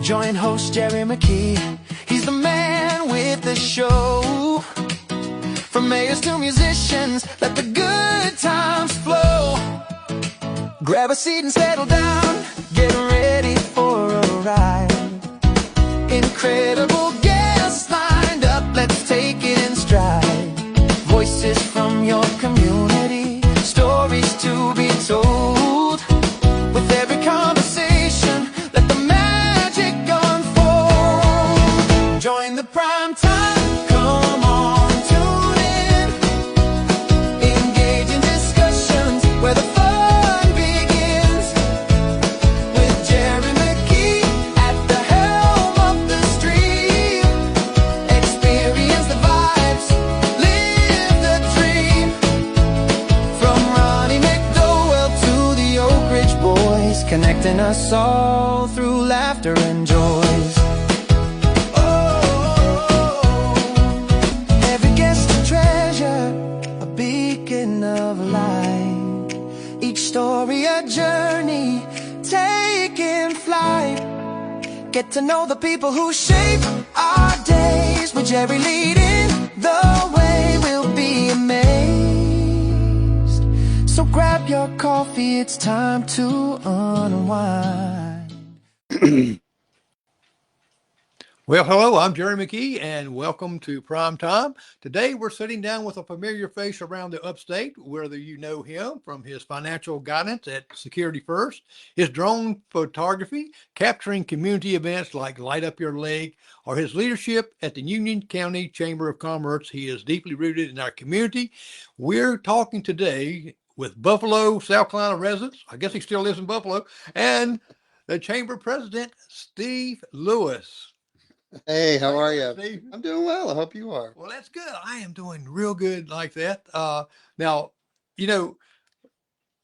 Join host Jerry McKee. He's the man with the show. From mayors to musicians, let the good times flow. Grab a seat and settle down. Get ready for a ride. Incredible guests lined up. Let's take it in stride. Voices from your community. Stories to be told. With every conversation, let the magic unfold. Join the prime time. Come on, tune in. Engage in discussions where the fun begins. With Jerry McKee at the helm of the stream. Experience the vibes, live the dream. From Ronnie McDowell to the Oak Ridge Boys, connecting us all through laughter and joys. Every guest a treasure, a beacon of light. Each story a journey, taking flight. Get to know the people who shape our days. With Jerry leading the way, we'll be amazed. So grab your coffee, it's time to unwind. Well, hello, I'm Jerry McKee, and welcome to Prime Time. Today, we're sitting down with a familiar face around the upstate, whether you know him from his financial guidance at Security First, his drone photography, capturing community events like Light Up Your Lake, or his leadership at the Union County Chamber of Commerce. He is deeply rooted in our community. We're talking today with Buffalo, South Carolina residents. I guess he still lives in Buffalo, and the Chamber President, Steve Lewis. Hey, how are you? Steve? I'm doing well. I hope you are. Well, that's good. I am doing real good like that. Now, you know,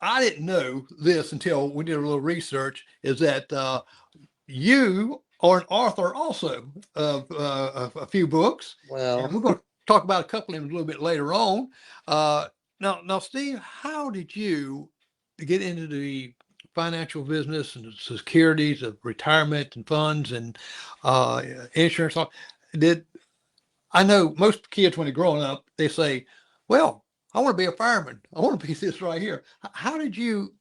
I didn't know this until we did a little research, is that you are an author also of a few books. Well, And we're going to talk about a couple of them a little bit later on. Now, Steve, how did you get into the financial business and the securities of retirement and funds and insurance? I know most kids when they're growing up, they say, well, I want to be a fireman. I want to be this right here. How did you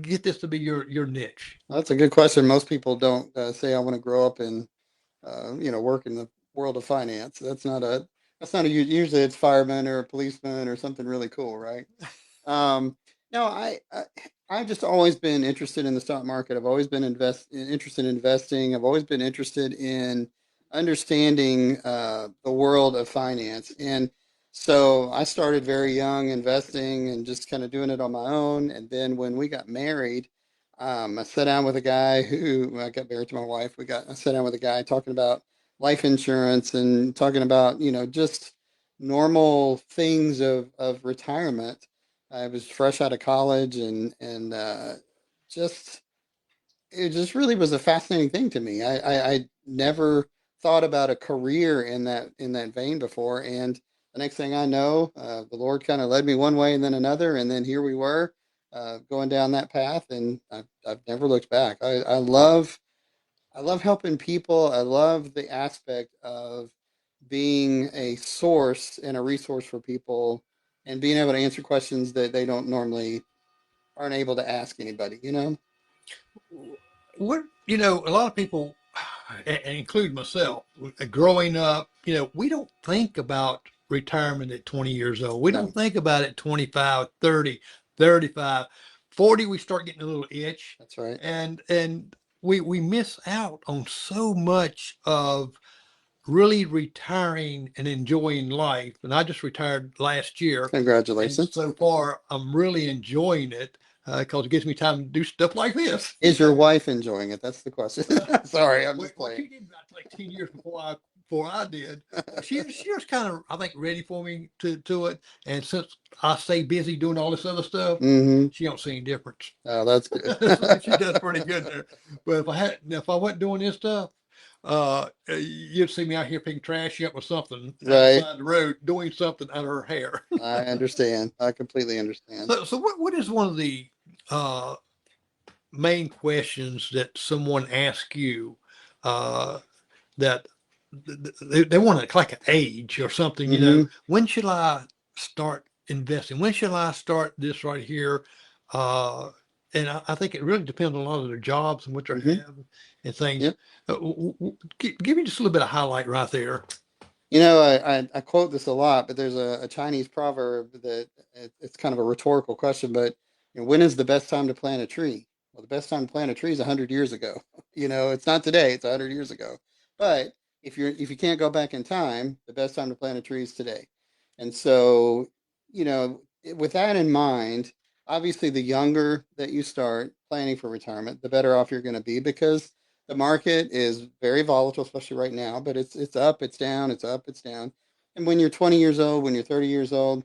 get this to be your niche? that's a good question. Most people don't say I want to grow up and work in the world of finance. Usually it's fireman or a policeman or something really cool, right? No, I've just always been interested in the stock market. I've always been interested in investing. I've always been interested in understanding the world of finance. And so I started very young investing and just kind of doing it on my own. And then when we got married, I sat down with a guy I got married to my wife. I sat down with a guy talking about life insurance and talking about, just normal things of retirement. I was fresh out of college and it just really was a fascinating thing to me. I never thought about a career in that vein before. And the next thing I know, the Lord kind of led me one way and then another. And then here we were going down that path, and I've never looked back. I love helping people. I love the aspect of being a source and a resource for people and being able to answer questions that they aren't able to ask anybody, What, a lot of people, including myself, growing up, we don't think about retirement at 20 years old. We don't think about it at 25, 30, 35, 40. We start getting a little itch. That's right. And we miss out on so much of really retiring and enjoying life. And I just retired last year. Congratulations. And so far, I'm really enjoying it because it gives me time to do stuff like this. Is your wife enjoying it? That's the question. Sorry, I'm just playing. She did about like 10 years before I did. She was kind of, I think, ready for me to it. And since I stay busy doing all this other stuff, she don't see any difference. Oh, that's good. She does pretty good there. But if I wasn't doing this stuff, you'd see me out here picking trash up or something Right. outside the road, doing something out of her hair. I understand. I completely understand. So what is one of the main questions that someone asks you uh, that they want it like an age or something, Hmm. when should I start investing? When should I start this right here? And I think it really depends on a lot of their jobs and what they Hmm. have and things. Yep. Give me just a little bit of highlight right there. I quote this a lot, but there's a Chinese proverb that it's kind of a rhetorical question, but when is the best time to plant a tree? Well, the best time to plant a tree is 100 years ago. It's not today, it's 100 years ago. But if you can't go back in time, the best time to plant a tree is today. And so, with that in mind, obviously the younger that you start planning for retirement, the better off you're going to be because the market is very volatile, especially right now, but it's up, it's down, it's up, it's down. And when you're 20 years old, when you're 30 years old,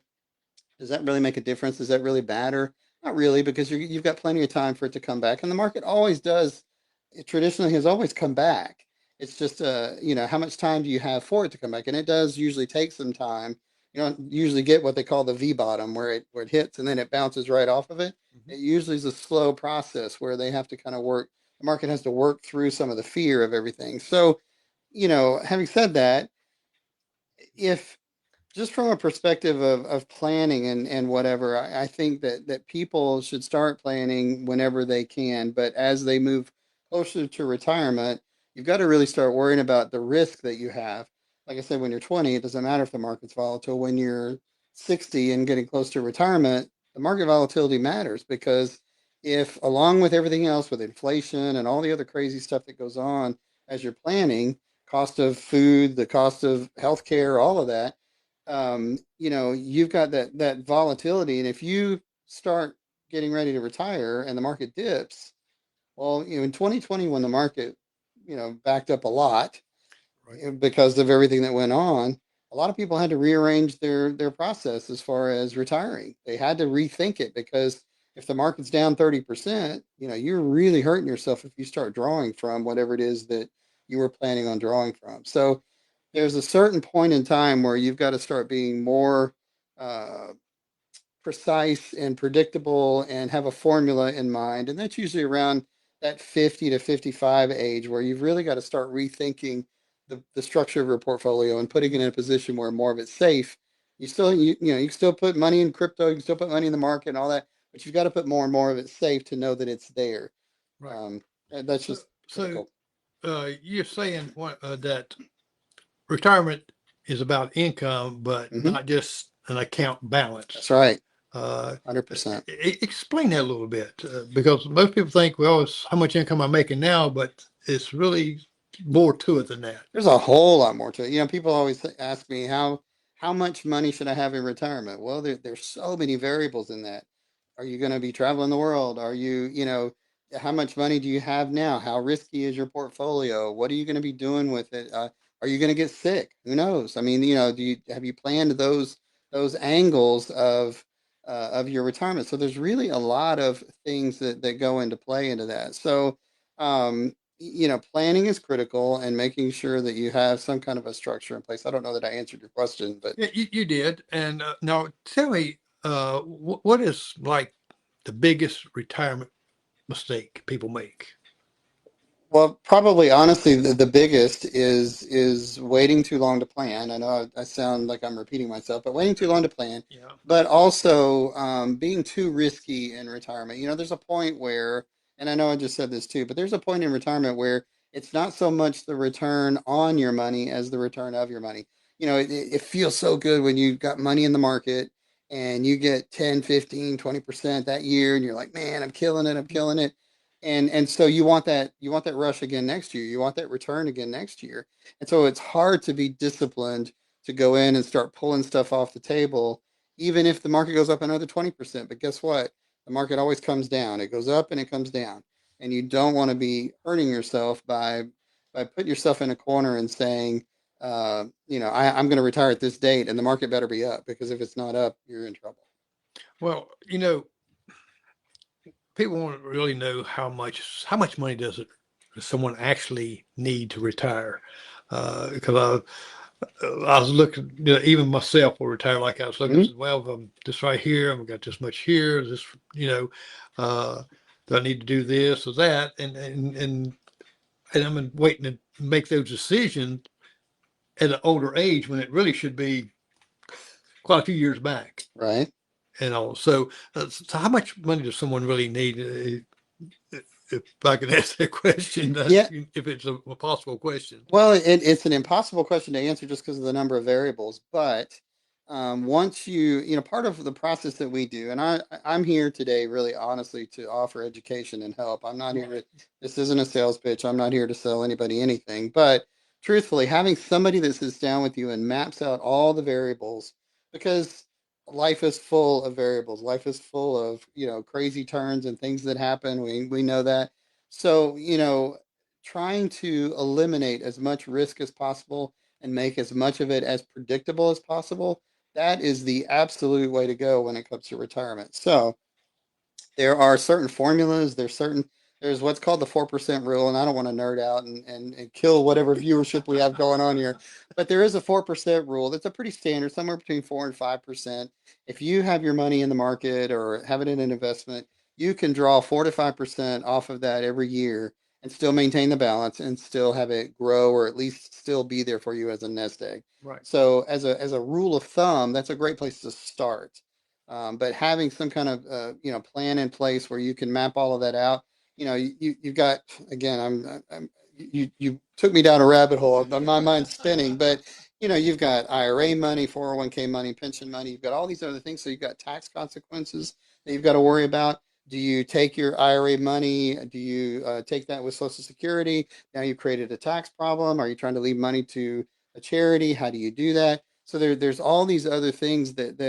does that really make a difference? Does that really matter? Not really, because you've got plenty of time for it to come back. And the market always does. It traditionally has always come back. It's just, how much time do you have for it to come back? And it does usually take some time. You don't usually get what they call the V bottom, where it hits and then it bounces right off of it. Mhm. It usually is a slow process where they have to kind of work. The market has to work through some of the fear of everything. So, having said that, if just from a perspective of planning and whatever, I think that people should start planning whenever they can. But as they move closer to retirement, you've got to really start worrying about the risk that you have. Like I said, when you're 20, it doesn't matter if the market's volatile. When you're 60 and getting close to retirement, the market volatility matters because if, along with everything else, with inflation and all the other crazy stuff that goes on as you're planning, cost of food, the cost of healthcare, all of that, you've got that volatility, and if you start getting ready to retire and the market dips, well, in 2020 when the market, backed up a lot Right. because of everything that went on, a lot of people had to rearrange their process as far as retiring. They had to rethink it because if the market's down 30%, you're really hurting yourself if you start drawing from whatever it is that you were planning on drawing from. So there's a certain point in time where you've got to start being more uh, precise and predictable and have a formula in mind. And that's usually around that 50 to 55 age where you've really got to start rethinking the structure of your portfolio and putting it in a position where more of it's safe. You can still put money in crypto, you can still put money in the market and all that, but you've got to put more and more of it safe to know that it's there. Right. And that's So, just so critical. you're saying that retirement is about income, but Hmm. not just an account balance. That's right. Uh, 100%. explain that a little bit, because most people think, well, it's how much income I'm making now, but it's really more to it than that. There's a whole lot more to it. People always ask me how much money should I have in retirement? Well, there's so many variables in that. Are you going to be traveling the world? Are how much money do you have now? How risky is your portfolio? What are you going to be doing with it? Are you going to get sick? Who knows? I mean, have you planned those angles of your retirement? So there's really a lot of things that go into play into that. So planning is critical and making sure that you have some kind of a structure in place. I don't know that I answered your question, but Yeah, you did. And now tell me, what is like the biggest retirement mistake people make? well, probably honestly, the biggest is waiting too long to plan. I know I sound like I'm repeating myself, but waiting too long to plan, Yeah. but also being too risky in retirement. There's a point where, and I know I just said this too, but there's a point in retirement where it's not so much the return on your money as the return of your money. It feels so good when you got money in the market and you get 10, 15, 20% that year, and you're like, man, I'm killing it, I'm killing it, and so you want that rush again next year, you want that return again next year, and so it's hard to be disciplined to go in and start pulling stuff off the table even if the market goes up another 20%. But guess what, the market always comes down, it goes up and it comes down, and you don't want to be hurting yourself by putting yourself in a corner and saying, I'm going to retire at this date and the market better be up, because if it's not up, you're in trouble. Well, people want to really know how much money does someone actually need to retire? Because I was looking, even myself will retire. Like I was looking, Hmm. said, well, if I'm this right here, I've got this much here, this, you know, uh, do I need to do this or that? And I'm waiting make those decisions at an older age when it really should be quite a few years back. Right. So how much money does someone really need? If I could ask that question, Yeah. if it's a possible question. Well, it's an impossible question to answer just because of the number of variables. But once part of the process that we do, and I'm here today really honestly to offer education and help. I'm not here to, this isn't a sales pitch. I'm not here to sell anybody anything. But truthfully, having somebody that sits down with you and maps out all the variables, because life is full of variables. Life is full of, crazy turns and things that happen. We know that. So, trying to eliminate as much risk as possible and make as much of it as predictable as possible, that is the absolute way to go when it comes to retirement. So there are certain formulas, there's what's called the 4% rule, and I don't want to nerd out and kill whatever viewership we have going on here, but there is a 4% rule that's a pretty standard, somewhere between 4 and 5%. If you have your money in the market or have it in an investment, you can draw 4 to 5% off of that every year and still maintain the balance and still have it grow, or at least still be there for you as a nest egg. Right. So as a rule of thumb, that's a great place to start. But having some kind of plan in place where you can map all of that out, you've got, again, you took me down a rabbit hole. My mind's spinning, but you've got IRA money, 401k money, pension money. You've got all these other things. So you've got tax consequences that you've got to worry about. Do you take your IRA money? Do you take that with Social Security? Now you've created a tax problem. Are you trying to leave money to a charity? How do you do that? So there's all these other things that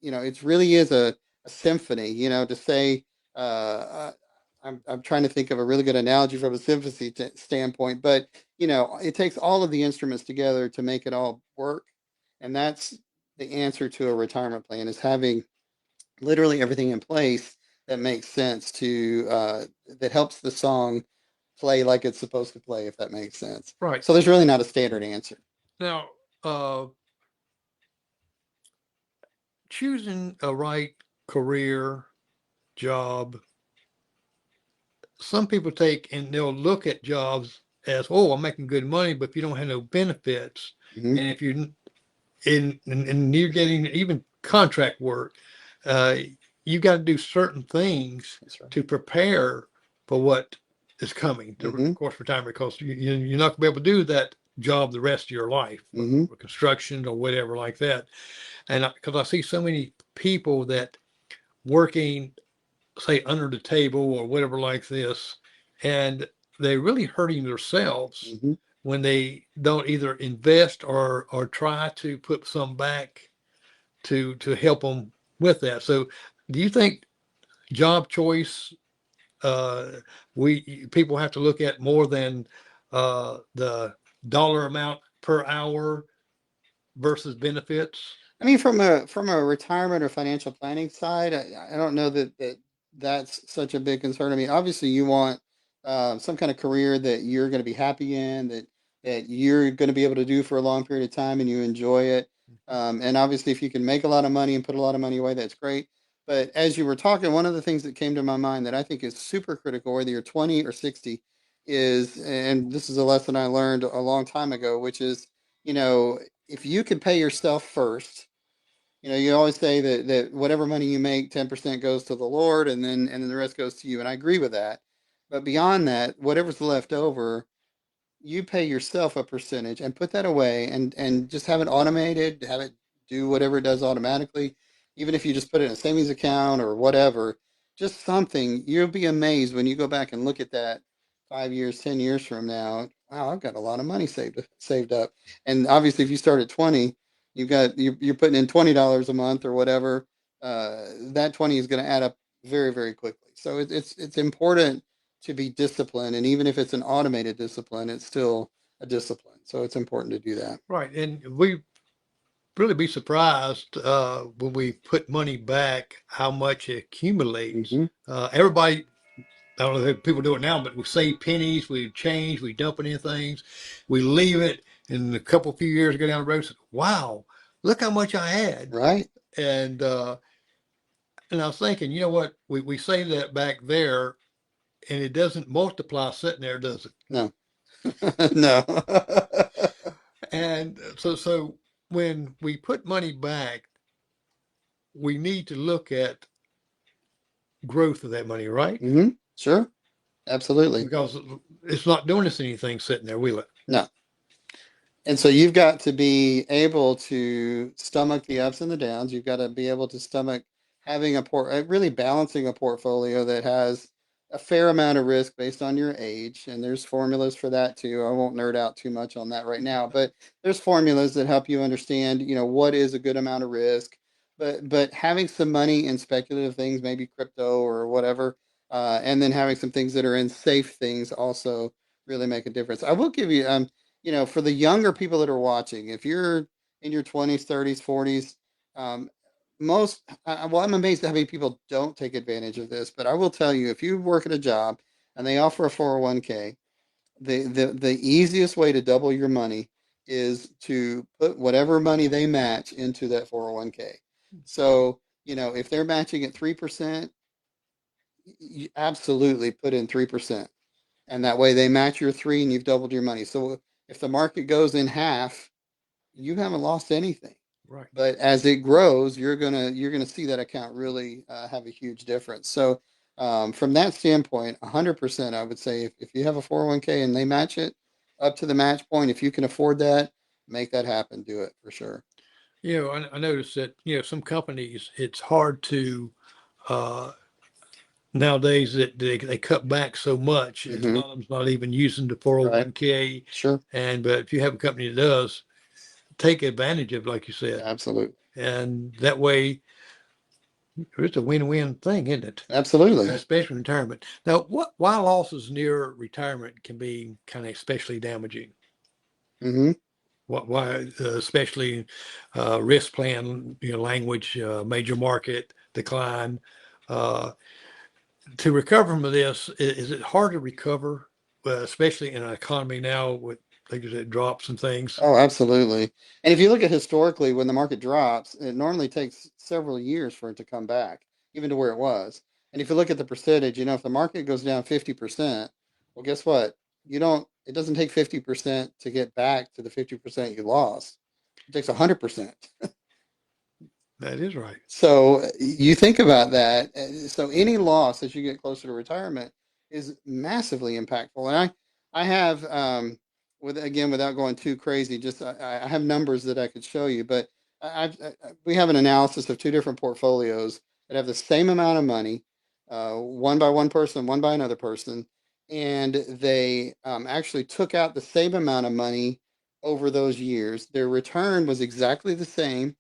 it really is a symphony. To say, I'm trying to think of a really good analogy from a symphony standpoint, but it takes all of the instruments together to make it all work, and that's the answer to a retirement plan, is having literally everything in place that makes sense that helps the song play like it's supposed to play, if that makes sense. Right. So there's really not a standard answer. Now, choosing a right career, job, some people take and they'll look at jobs as, oh, I'm making good money, but if you don't have no benefits, Mhm. and if you're and you're getting even contract work, you got to do certain things That's right. to prepare for what is coming. Of Mhm. course, retirement, because you're not going to be able to do that job the rest of your life, Mhm. or construction or whatever like that. And because I see so many people that working, say, under the table or whatever like this, and they're really hurting themselves Mhm. when they don't either invest or try to put some back to help them with that. So, do you think job choice, uh, we people have to look at more than the dollar amount per hour versus benefits? I mean, from a retirement or financial planning side, I don't know that's such a big concern. I mean, obviously, you want some kind of career that you're going to be happy in, that you're going to be able to do for a long period of time, and you enjoy it. And obviously, if you can make a lot of money and put a lot of money away, that's great. But as you were talking, one of the things that came to my mind that I think is super critical, whether you're 20 or 60, is, and this is a lesson I learned a long time ago, which is, if you can pay yourself first. You always say that whatever money you make, 10% goes to the Lord, and then the rest goes to you. And I agree with that. But beyond that, whatever's left over, you pay yourself a percentage and put that away, and just have it automated, have it do whatever it does automatically. Even if you just put it in a savings account or whatever, just something, you'll be amazed when you go back and look at that 5 years, 10 years from now. Wow, I've got a lot of money saved up. And obviously, if you start at 20, you're putting in $20 a month or whatever. That 20 is going to add up very, very quickly. So it's important to be disciplined, and even if it's an automated discipline, it's still a discipline. So it's important to do that. Right, and we really be surprised when we put money back how much it accumulates. Hmm. Everybody, I don't know if people do it now, but we save pennies, we change, we dump it in things, we leave it, and a couple few years go down the road, say, wow, look how much I had. Right. And and I was thinking, you know what, we save that back there, and it doesn't multiply sitting there, does it? No. No. And so when we put money back, we need to look at growth of that money, right? Sure. Absolutely. Because it's not doing us anything sitting there, will it? No. And so you've got to be able to stomach the ups and the downs. You've got to be able to stomach having really balancing a portfolio that has a fair amount of risk based on your age. And there's formulas for that too. I won't nerd out too much on that right now, but there's formulas that help you understand, what is a good amount of risk. But having some money in speculative things, maybe crypto or whatever, and then having some things that are in safe things also really make a difference. I will give you for the younger people that are watching, if you're in your 20s, 30s, 40s, um, well, I'm amazed at how many people don't take advantage of this. But I will tell you, if you work at a job and they offer a 401k, the easiest way to double your money is to put whatever money they match into that 401k. So, if they're matching at 3%, you absolutely put in 3%. And that way they match your three and you've doubled your money. So if the market goes in half, you haven't lost anything. Right. But as it grows, you're gonna see that account really have a huge difference. So from that standpoint, 100%, I would say if you have a 401k and they match it up to the match point, if you can afford that, make that happen. Do it for sure. I noticed that, some companies, it's hard to, uh, nowadays that they cut back so much. And a Hmm. lot of them's not even using the Right. 401k. Sure. But if you have a company that does, take advantage of it, like you said. Absolutely. And that way it's a win-win thing, isn't it? Absolutely. Especially in retirement. Now, why losses near retirement can be kind of especially damaging? Hmm. Why, especially risk plan, language, major market decline. Uh, to recover from this, is it hard to recover, especially in an economy now with things that drops and things? Oh, absolutely. And if you look at historically, when the market drops, it normally takes several years for it to come back, even to where it was. And if you look at the percentage, if the market goes down 50%, well, guess what? It doesn't take 50% to get back to the 50% you lost. It takes 100%. That is right. So you think about that. So any loss as you get closer to retirement is massively impactful. And I have, without going too crazy, just I have numbers that I could show you, but we have an analysis of two different portfolios that have the same amount of money, one by one person, one by another person, and they actually took out the same amount of money over those years. Their return was exactly the same.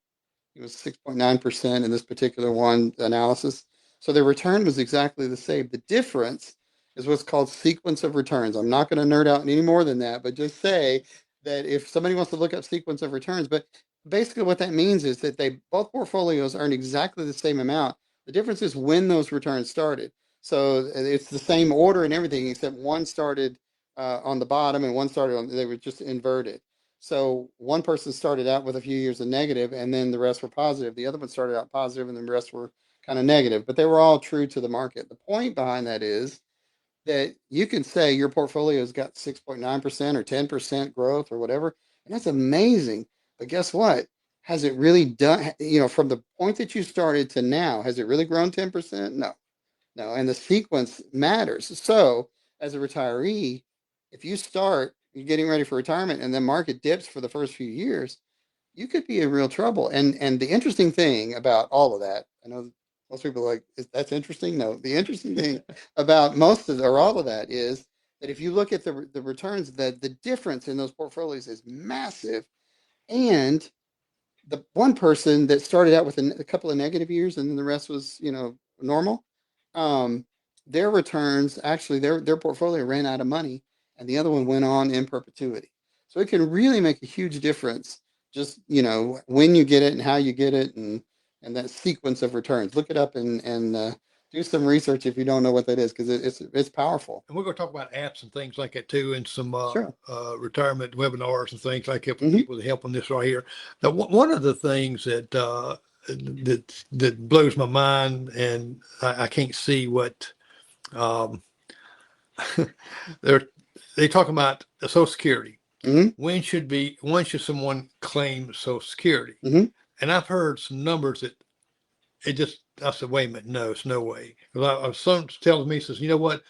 It was 6.9% in this particular one analysis. So their return was exactly the same. The difference is what's called sequence of returns. I'm not going to nerd out any more than that, but just say that if somebody wants to look up sequence of returns, but basically what that means is that they both portfolios earned exactly the same amount. The difference is when those returns started. So it's the same order and everything, except one started on the bottom and one started on, they were just inverted. So one person started out with a few years of negative, and then the rest were positive. The other one started out positive, and the rest were kind of negative, but they were all true to the market. The point behind that is that you can say your portfolio's got 6.9% or 10% growth or whatever, and that's amazing. But guess what? Has it really done, from the point that you started to now, has it really grown 10%? No. No, and the sequence matters. So, as a retiree, if you're getting ready for retirement and the market dips for the first few years, you could be in real trouble. And the interesting thing about all of that, I know most people are like, that's interesting. No, the interesting thing about most of or all of that is that if you look at the returns, the difference in those portfolios is massive. And the one person that started out with a couple of negative years and then the rest was normal, um, their returns actually their portfolio ran out of money and the other one went on in perpetuity. So it can really make a huge difference just when you get it and how you get it, and that sequence of returns. Look it up and do some research if you don't know what that is, because it's powerful. And we're going to talk about apps and things like that too, and some Sure. retirement webinars and things like that for Hmm. people to help on this right here. Now, one of the things that blows my mind, and I can't see what um, there they talk about the Social Security. Hmm. When should someone claim Social Security? Hmm. And I've heard some numbers that I said, wait a minute, no, it's no way. Because some tells me, says, you know what,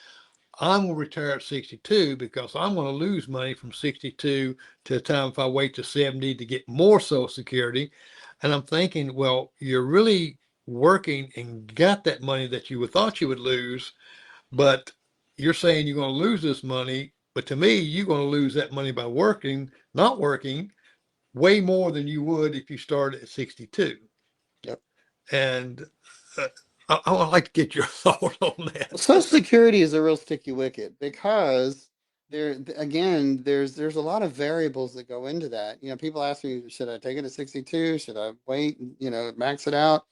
I'm going to retire at 62 because I'm going to lose money from 62 to the time if I wait to 70 to get more Social Security. And I'm thinking, well, you're really working and got that money that you thought you would lose, but you're saying you're going to lose this money. But to me, you're going to lose that money by not working, way more than you would if you started at 62. Yep. And uh, I would like to get your thought on Well, that. Social Security is a real sticky wicket because again, there's a lot of variables that go into that. You know, people ask me, should I take it at 62? Should I wait and, max it out?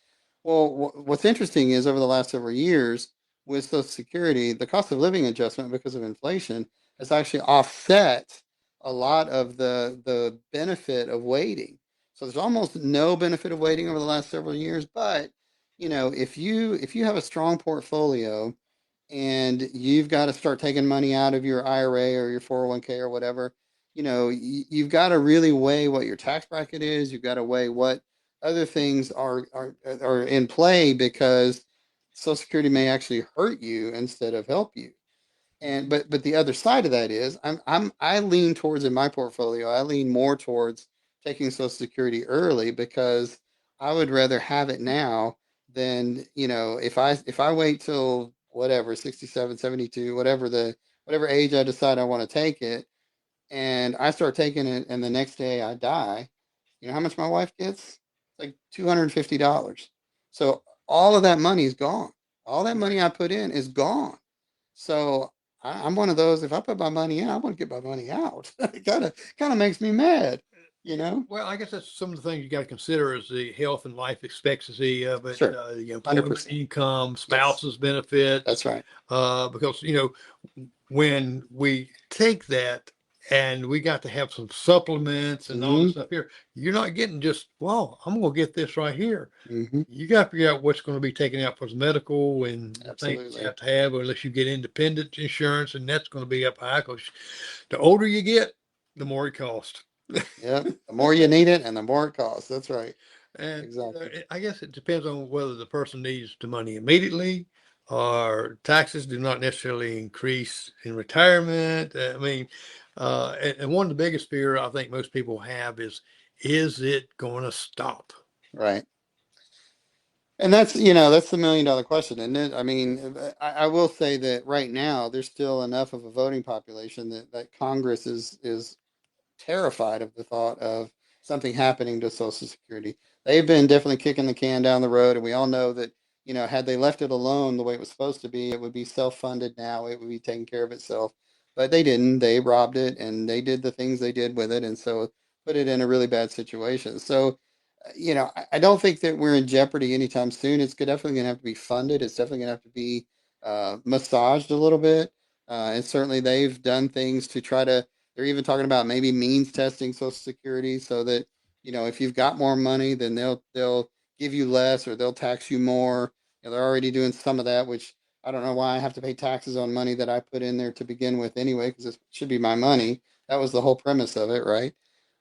Well, what's interesting is over the last several years with Social Security, the cost of living adjustment because of inflation has actually offset a lot of the benefit of waiting. So there's almost no benefit of waiting over the last several years, but if you have a strong portfolio and you've got to start taking money out of your IRA or your 401k or whatever, you've got to really weigh what your tax bracket is. You've got to weigh what other things are in play because Social Security may actually hurt you instead of help you. And but the other side of that is I lean towards in my portfolio, I lean more towards taking Social Security early because I would rather have it now than, if I wait till whatever, 67, 72, whatever age I decide I want to take it, and I start taking it and the next day I die, you know how much my wife gets? It's like $250. So all of that money is gone. All that money I put in is gone. So I'm one of those. If I put my money in, I want to get my money out. It kind of makes me mad, you know. Well, I guess that's some of the things you got to consider is the health and life expectancy of it, Sure, the hundred employment percent. income, Yes, spouses benefits, that's right. because when we take that and we got to have some supplements and all this Hmm. stuff here, you're not getting just, well, I'm going to get this right here. Hmm. You got to figure out what's going to be taken out for the medical and the things you Absolutely. have to have, unless you get independent insurance, and that's going to be up high because the older you get, the more it costs. Yep. The more you need it, and the more it costs. That's right. And Exactly. I guess it depends on whether the person needs the money immediately or taxes do not necessarily increase in retirement. I mean, and one of the biggest fear I think most people have is it going to stop? Right. And that's the $1 million question, isn't it? I mean, I will say that right now there's still enough of a voting population that Congress is terrified of the thought of something happening to Social Security. They've been definitely kicking the can down the road, and we all know that, had they left it alone the way it was supposed to be, it would be self-funded now. It would be taking care of itself. But they didn't. They robbed it, and they did the things they did with it, and so put it in a really bad situation. So, I don't think that we're in jeopardy anytime soon. It's definitely going to have to be funded. It's definitely going to have to be massaged a little bit. And certainly they've done things to try to, they're even talking about maybe means testing Social Security so that, if you've got more money, then they'll give you less or they'll tax you more. They're already doing some of that, which I don't know why I have to pay taxes on money that I put in there to begin with anyway, because it should be my money. That was the whole premise of it, right?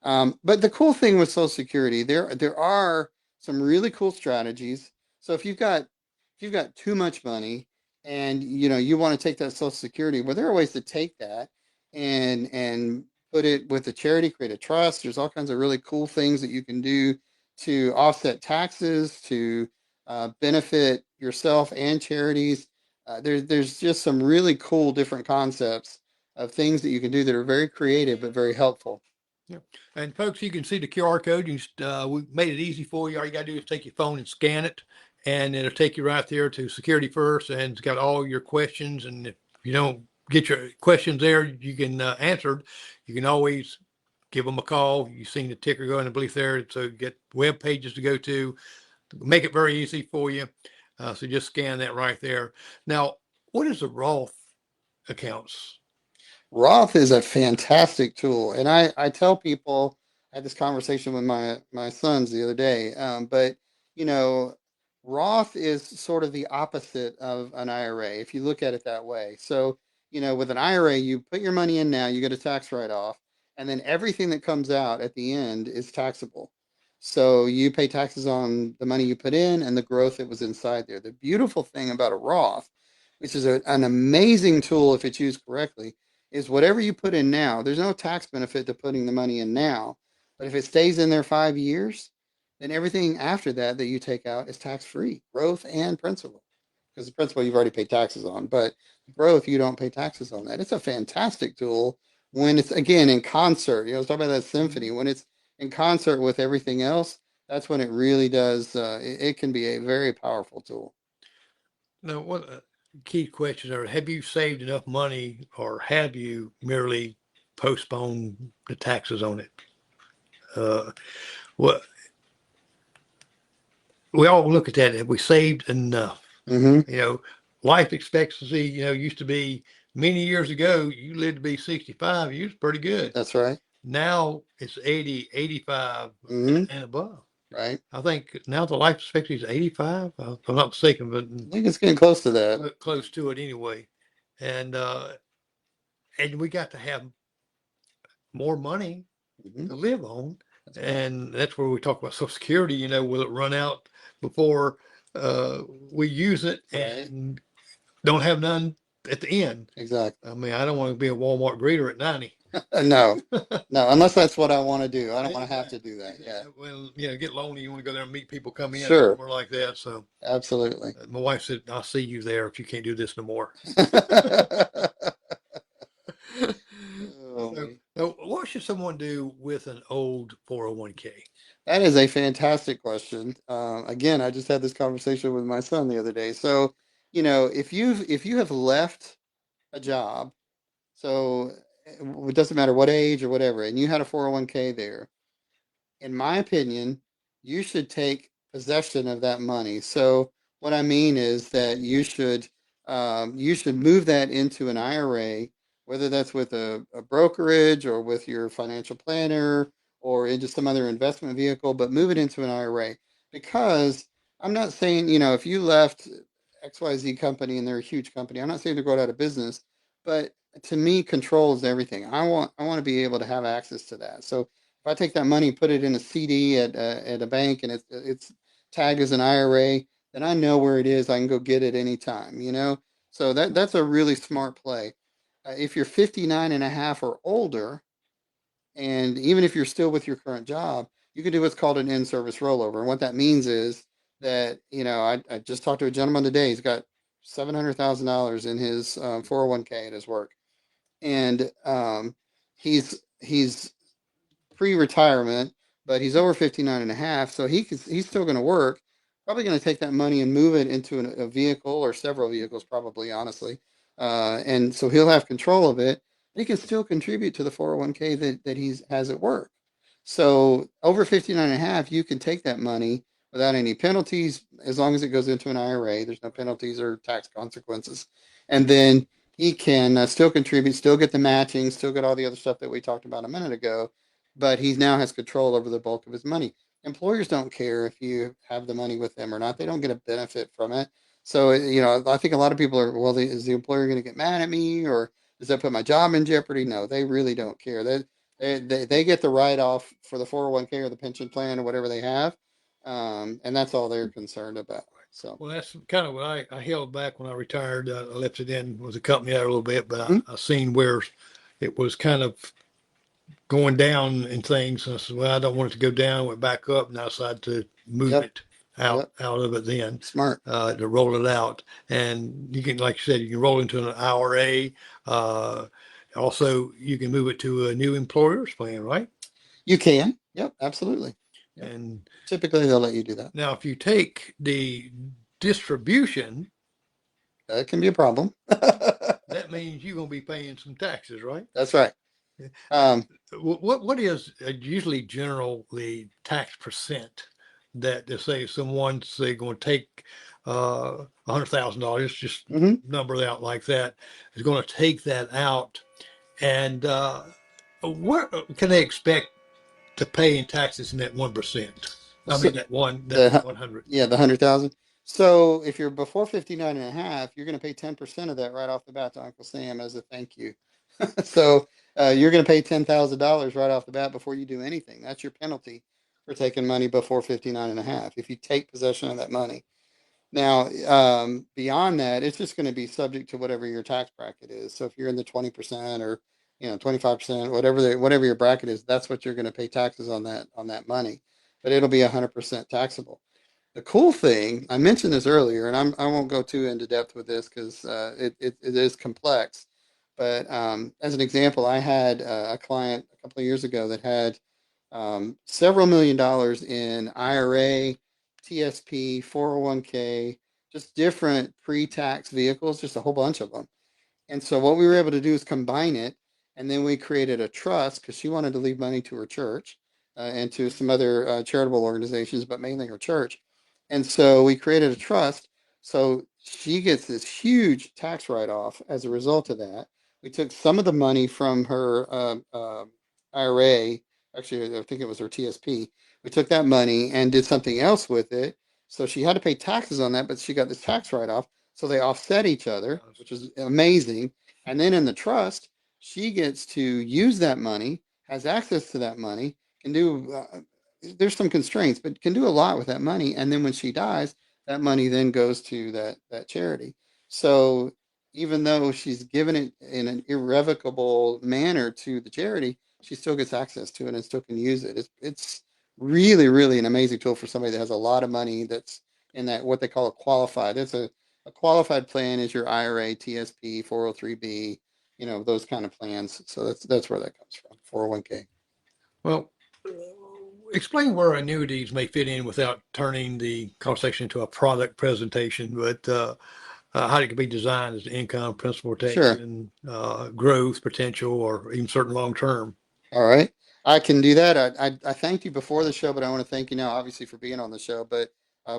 But the cool thing with Social Security, there are some really cool strategies. So if you've got too much money and you want to take that Social Security, well, there are ways to take that and put it with a charity, create a trust. There's all kinds of really cool things that you can do to offset taxes, to benefit yourself and charities. There's just some really cool different concepts of things that you can do that are very creative but very helpful. Yeah. And folks, you can see the QR code. We made it easy for you. All you got to do is take your phone and scan it, and it'll take you right there to Security First, and it's got all your questions. And if you don't get your questions there, you can answered. You can always give them a call. You've seen the ticker going underneath there, so you get web pages to go to. Make it very easy for you. So just scan that right there. Now, what is the Roth accounts? Roth is a fantastic tool, and I tell people, I had this conversation with my sons the other day, but you know, Roth is sort of the opposite of an IRA if you look at it that way. So with an IRA, you put your money in now, you get a tax write-off, and then everything that comes out at the end is taxable. So you pay taxes on the money you put in and the growth that was inside there. The beautiful thing about a Roth, which is an amazing tool if it's used correctly, is whatever you put in now, there's no tax benefit to putting the money in now. But if it stays in there 5 years, then everything after that that you take out is tax free, growth and principal. Because the principal you've already paid taxes on, but growth you don't pay taxes on that. It's a fantastic tool when it's again in concert. I was talking about that symphony. When it's in concert with everything else, that's when it really does. It can be a very powerful tool. Now, what key questions are, have you saved enough money or have you merely postponed the taxes on it? What we all look at that. Have we saved enough? Mm-hmm. Life expectancy, used to be many years ago, you lived to be 65, you was pretty good. That's right. Now it's 80, 85 Mm-hmm. and above. Right. I think now the life expectancy is 85, if I'm not mistaken, but I think it's getting close to that. close to it anyway. And we got to have more money Mm-hmm. to live on. That's right. And that's where we talk about Social Security, will it run out before we use it Right. and don't have none at the end? Exactly. I mean, I don't want to be a Walmart greeter at 90. No, no, unless that's what I want to do. I don't want to have to do that. Yeah. Well, get lonely. You want to go there and meet people come in, Sure. somewhere like that. So Absolutely. my wife said, "I'll see you there if you can't do this no more." Oh, So, what should someone do with an old 401k? that is a fantastic question. Again, I just had this conversation with my son the other day. So, if you have left a job, so it doesn't matter what age or whatever, and you had a 401k there, in my opinion, you should take possession of that money. So what I mean is that you should move that into an IRA, whether that's with a brokerage or with your financial planner or into some other investment vehicle, but move it into an IRA because I'm not saying, if you left XYZ company and they're a huge company, I'm not saying they're going out of business, but to me, control is everything. I want to be able to have access to that. So if I take that money, put it in a CD at a bank, and it's tagged as an IRA, then I know where it is. I can go get it anytime. So that's a really smart play. If you're 59 and a half or older, and even if you're still with your current job, you can do what's called an in-service rollover. And what that means is that, I just talked to a gentleman today. He's got $700,000 in his 401k at his work. And he's pre-retirement, but he's over 59 and a half, so he's still going to work. Probably going to take that money and move it into a vehicle or several vehicles, probably, honestly. And so he'll have control of it. He can still contribute to the 401k that he has at work. So over 59 and a half, you can take that money without any penalties as long as it goes into an IRA. There's no penalties or tax consequences. And then he can still contribute, still get the matching, still get all the other stuff that we talked about a minute ago, but he now has control over the bulk of his money. Employers don't care if you have the money with them or not. They don't get a benefit from it. So, I think a lot of people are, well, is the employer going to get mad at me, or does that put my job in jeopardy? No, they really don't care. They get the write-off for the 401k or the pension plan or whatever they have. And that's all they're concerned about. So, Well, that's kind of what I held back when I retired. I left it in with the company out a little bit, but Mhm. I seen where it was kind of going down and things. And I said, well, I don't want it to go down. Went back up, and I decided to move Yep. it out Yep. out of it then, Smart. to roll it out. And you can, like you said, you can roll into an IRA. Also, you can move it to a new employer's plan, right? You can. Yep, absolutely. Yep. And Typically, they'll let you do that. now, if you take the distribution, That can be a problem. that means you're going to be paying some taxes, right? That's right. Um, What is usually generally tax percent that they say someone's say going to take $100,000, just mhm. number it out like that, is going to take that out, and what can they expect to pay in taxes in that 1%? I So mean that the 100. yeah, the 100,000. So if you're before 59 and a half, you're going to pay 10% of that right off the bat to Uncle Sam as a thank you. So you're going to pay $10,000 right off the bat before you do anything. That's your penalty for taking money before 59 and a half if you take possession of that money. Now, beyond that, it's just going to be subject to whatever your tax bracket is. So if you're in the 20% or 25%, whatever your bracket is, that's what you're going to pay taxes on that money. But it'll be 100% taxable. The cool thing, I mentioned this earlier, and I won't go too into depth with this because it is complex. But as an example, I had a client a couple of years ago that had several $1 million in IRA, TSP, 401k, just different pre-tax vehicles, just a whole bunch of them. And so what we were able to do is combine it, and then we created a trust because she wanted to leave money to her church and to some other charitable organizations, but mainly her church. And so we created a trust. So she gets this huge tax write-off as a result of that. We took some of the money from her IRA, actually, I think it was her TSP. We took that money and did something else with it. So she had to pay taxes on that, but she got this tax write-off. So they offset each other, which is amazing. And then in the trust, she gets to use that money, has access to that money, can do, there's some constraints, but can do a lot with that money. And then when she dies, that money then goes to that charity. So even though she's given it in an irrevocable manner to the charity, she still gets access to it and still can use it. It's really, really an amazing tool for somebody that has a lot of money that's in that what they call a qualified. It's a qualified plan is your IRA, TSP, 403b, those kind of plans. So that's where that comes from, 401k. Well, explain where annuities may fit in without turning the conversation into a product presentation, but how it can be designed as income, principal Sure. protection, growth potential, or even certain long term. All right. I can do that. I thanked you before the show, but I want to thank you now, obviously, for being on the show. But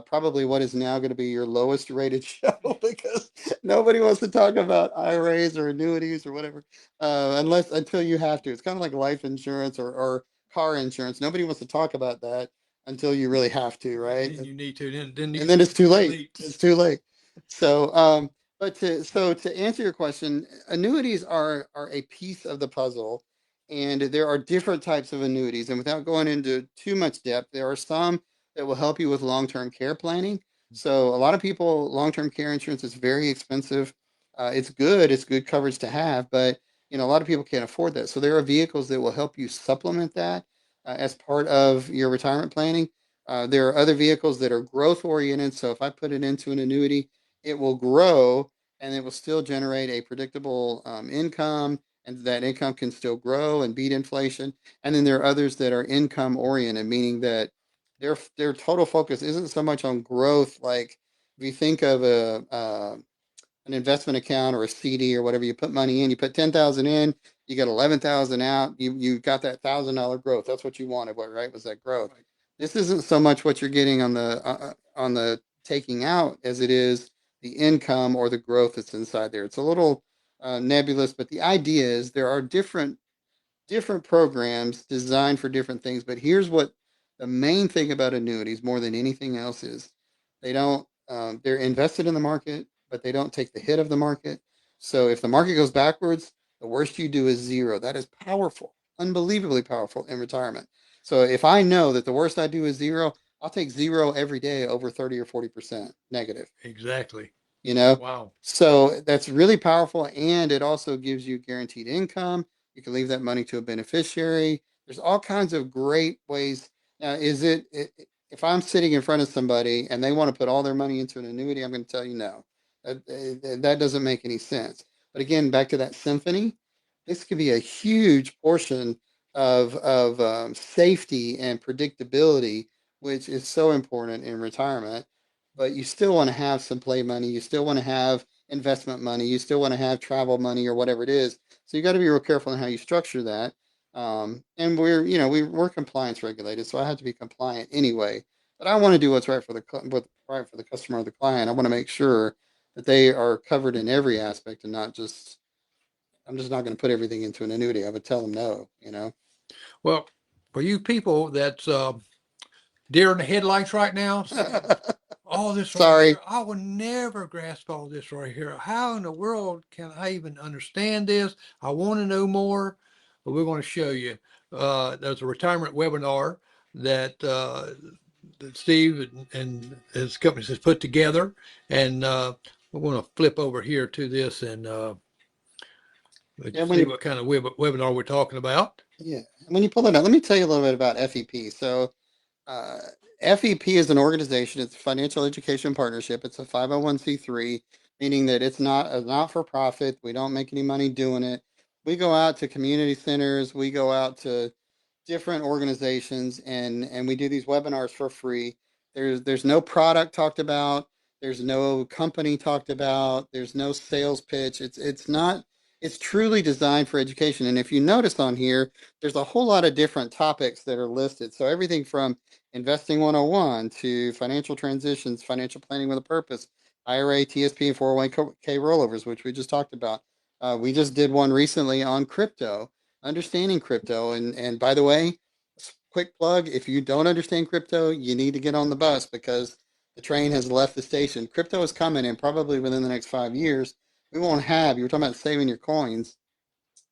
probably what is now going to be your lowest rated show because nobody wants to talk about IRAs or annuities or whatever, until you have to. It's kind of like life insurance or car insurance. Nobody wants to talk about that until you really have to, right? And you need to, then And then it's too late. late. It's too late. So, to answer your question, annuities are a piece of the puzzle, and there are different types of annuities. And without going into too much depth, there are some that will help you with long-term care planning. So, a lot of people, long-term care insurance is very expensive. It's good. It's good coverage to have, but a lot of people can't afford that. So, there are vehicles that will help you supplement that as part of your retirement planning. There are other vehicles that are growth oriented. So if I put it into an annuity, it will grow and it will still generate a predictable income, and that income can still grow and beat inflation. And then there are others that are income oriented, meaning that their total focus isn't so much on growth. Like if you think of an investment account or a CD or whatever, you put money in, you put 10,000 in, you get 11,000 out, you got that $1,000 growth. That's what you wanted, what, right? Was that growth? This isn't so much what you're getting on the taking out as it is the income or the growth that's inside there. It's a little nebulous, but the idea is there are different programs designed for different things. But here's what the main thing about annuities more than anything else is they're invested in the market, but they don't take the hit of the market. So if the market goes backwards, the worst you do is zero. That is powerful, unbelievably powerful in retirement. So if I know that the worst I do is zero, I'll take zero every day over 30 or 40% negative. Exactly. you know Wow. so that's really powerful, and it also gives you guaranteed income. You can leave that money to a beneficiary. There's all kinds of great ways. Now, if I'm sitting in front of somebody and they want to put all their money into an annuity, I'm going to tell you no. That doesn't make any sense. But again, back to that symphony, this could be a huge portion of safety and predictability, which is so important in retirement. But you still want to have some play money. You still want to have investment money. You still want to have travel money or whatever it is. So you got to be real careful in how you structure that. And we're compliance regulated, so I have to be compliant anyway. But I want to do what's right for what's right for the customer or the client. I want to make sure that they are covered in every aspect and not just. I'm just not going to put everything into an annuity. I would tell them no. Well, for you people that's deer in the headlights right now, all this right Sorry. here. I will never grasp all this right here. How in the world can I even understand this? I want to know more, but we're going to show you. There's a retirement webinar that that Steve and his company has put together, and we're going to flip over here to this and Yeah, when see you what kind of webinar we're talking about. yeah, when you pull it out, let me tell you a little bit about FEP. So uh, FEP is an organization. It's a financial education partnership. It's a 501c3, meaning that it's not a not for profit. We don't make any money doing it. We go out to community centers. We go out to different organizations, and we do these webinars for free. There's no product talked about. There's no company talked about. There's no sales pitch. It's not. It's truly designed for education. And if you notice on here, there's a whole lot of different topics that are listed. So everything from investing 101 to financial transitions, financial planning with a purpose, IRA, TSP, and 401k rollovers, which we just talked about. We just did one recently on crypto, understanding crypto. And by the way, quick plug, if you don't understand crypto, you need to get on the bus because the train has left the station. Crypto is coming, and probably within the next 5 years, we won't have, you were talking about saving your coins.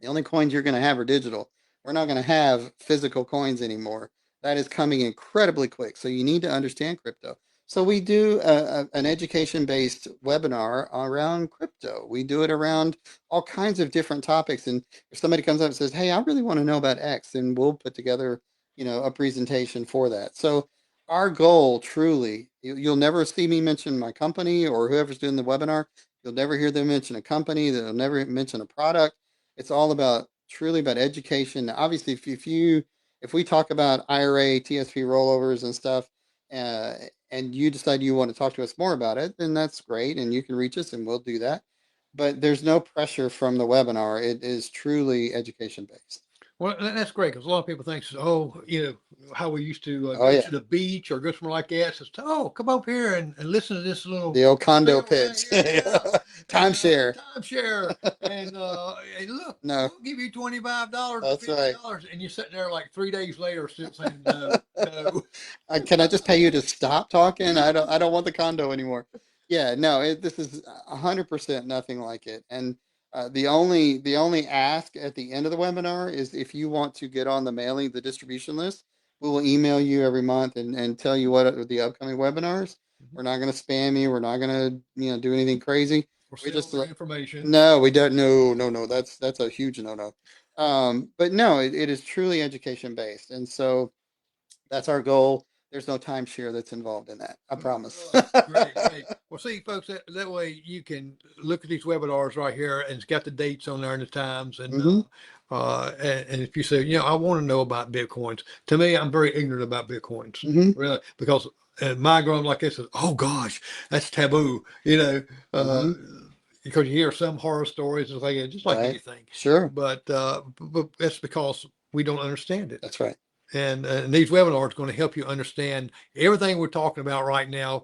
The only coins you're going to have are digital. We're not going to have physical coins anymore. That is coming incredibly quick. So you need to understand crypto. So we do an education-based webinar around crypto. We do it around all kinds of different topics. And if somebody comes up and says, "Hey, I really want to know about X," then we'll put together, a presentation for that. So our goal, truly, you'll never see me mention my company or whoever's doing the webinar. You'll never hear them mention a company. They'll never mention a product. It's all about truly about education. Obviously, if we talk about IRA, TSP rollovers and stuff, uh, and you decide you want to talk to us more about it, then that's great, and you can reach us, and we'll do that. But there's no pressure from the webinar. It is truly education based. Well, that's great because a lot of people think, oh, how we used to Oh go yeah, to the beach or go somewhere like that. Says, oh, come up here and listen to this little the old condo spiel right pitch, here, yeah, and timeshare. timeshare, and look, No, we'll give you $25 or that's right. $50, and you're sitting there like 3 days later still saying no, no. Can I just pay you to stop talking? I don't want the condo anymore. Yeah, no, this is 100% nothing like it. And the only ask at the end of the webinar is if you want to get on the mailing, the distribution list, we will email you every month and tell you what are the upcoming webinars. We're not going to spam you. We're not going to do anything crazy. Or We sell just their information. no, we don't. No, no, no. That's a huge no no. But no, it is truly education based, and so that's our goal. There's no timeshare that's involved in that. I promise. Great, great. Well, see, folks, that way you can look at these webinars right here, and it's got the dates on there and the times. And Hmm. and if you say, I want to know about Bitcoins, to me, I'm very ignorant about Bitcoins, Hmm. really, because my growing like this is, oh gosh, that's taboo, uh, Hmm. because you hear some horror stories and like just like Right. anything, Sure. but that's because we don't understand it. That's right. And these webinars are going to help you understand everything we're talking about right now,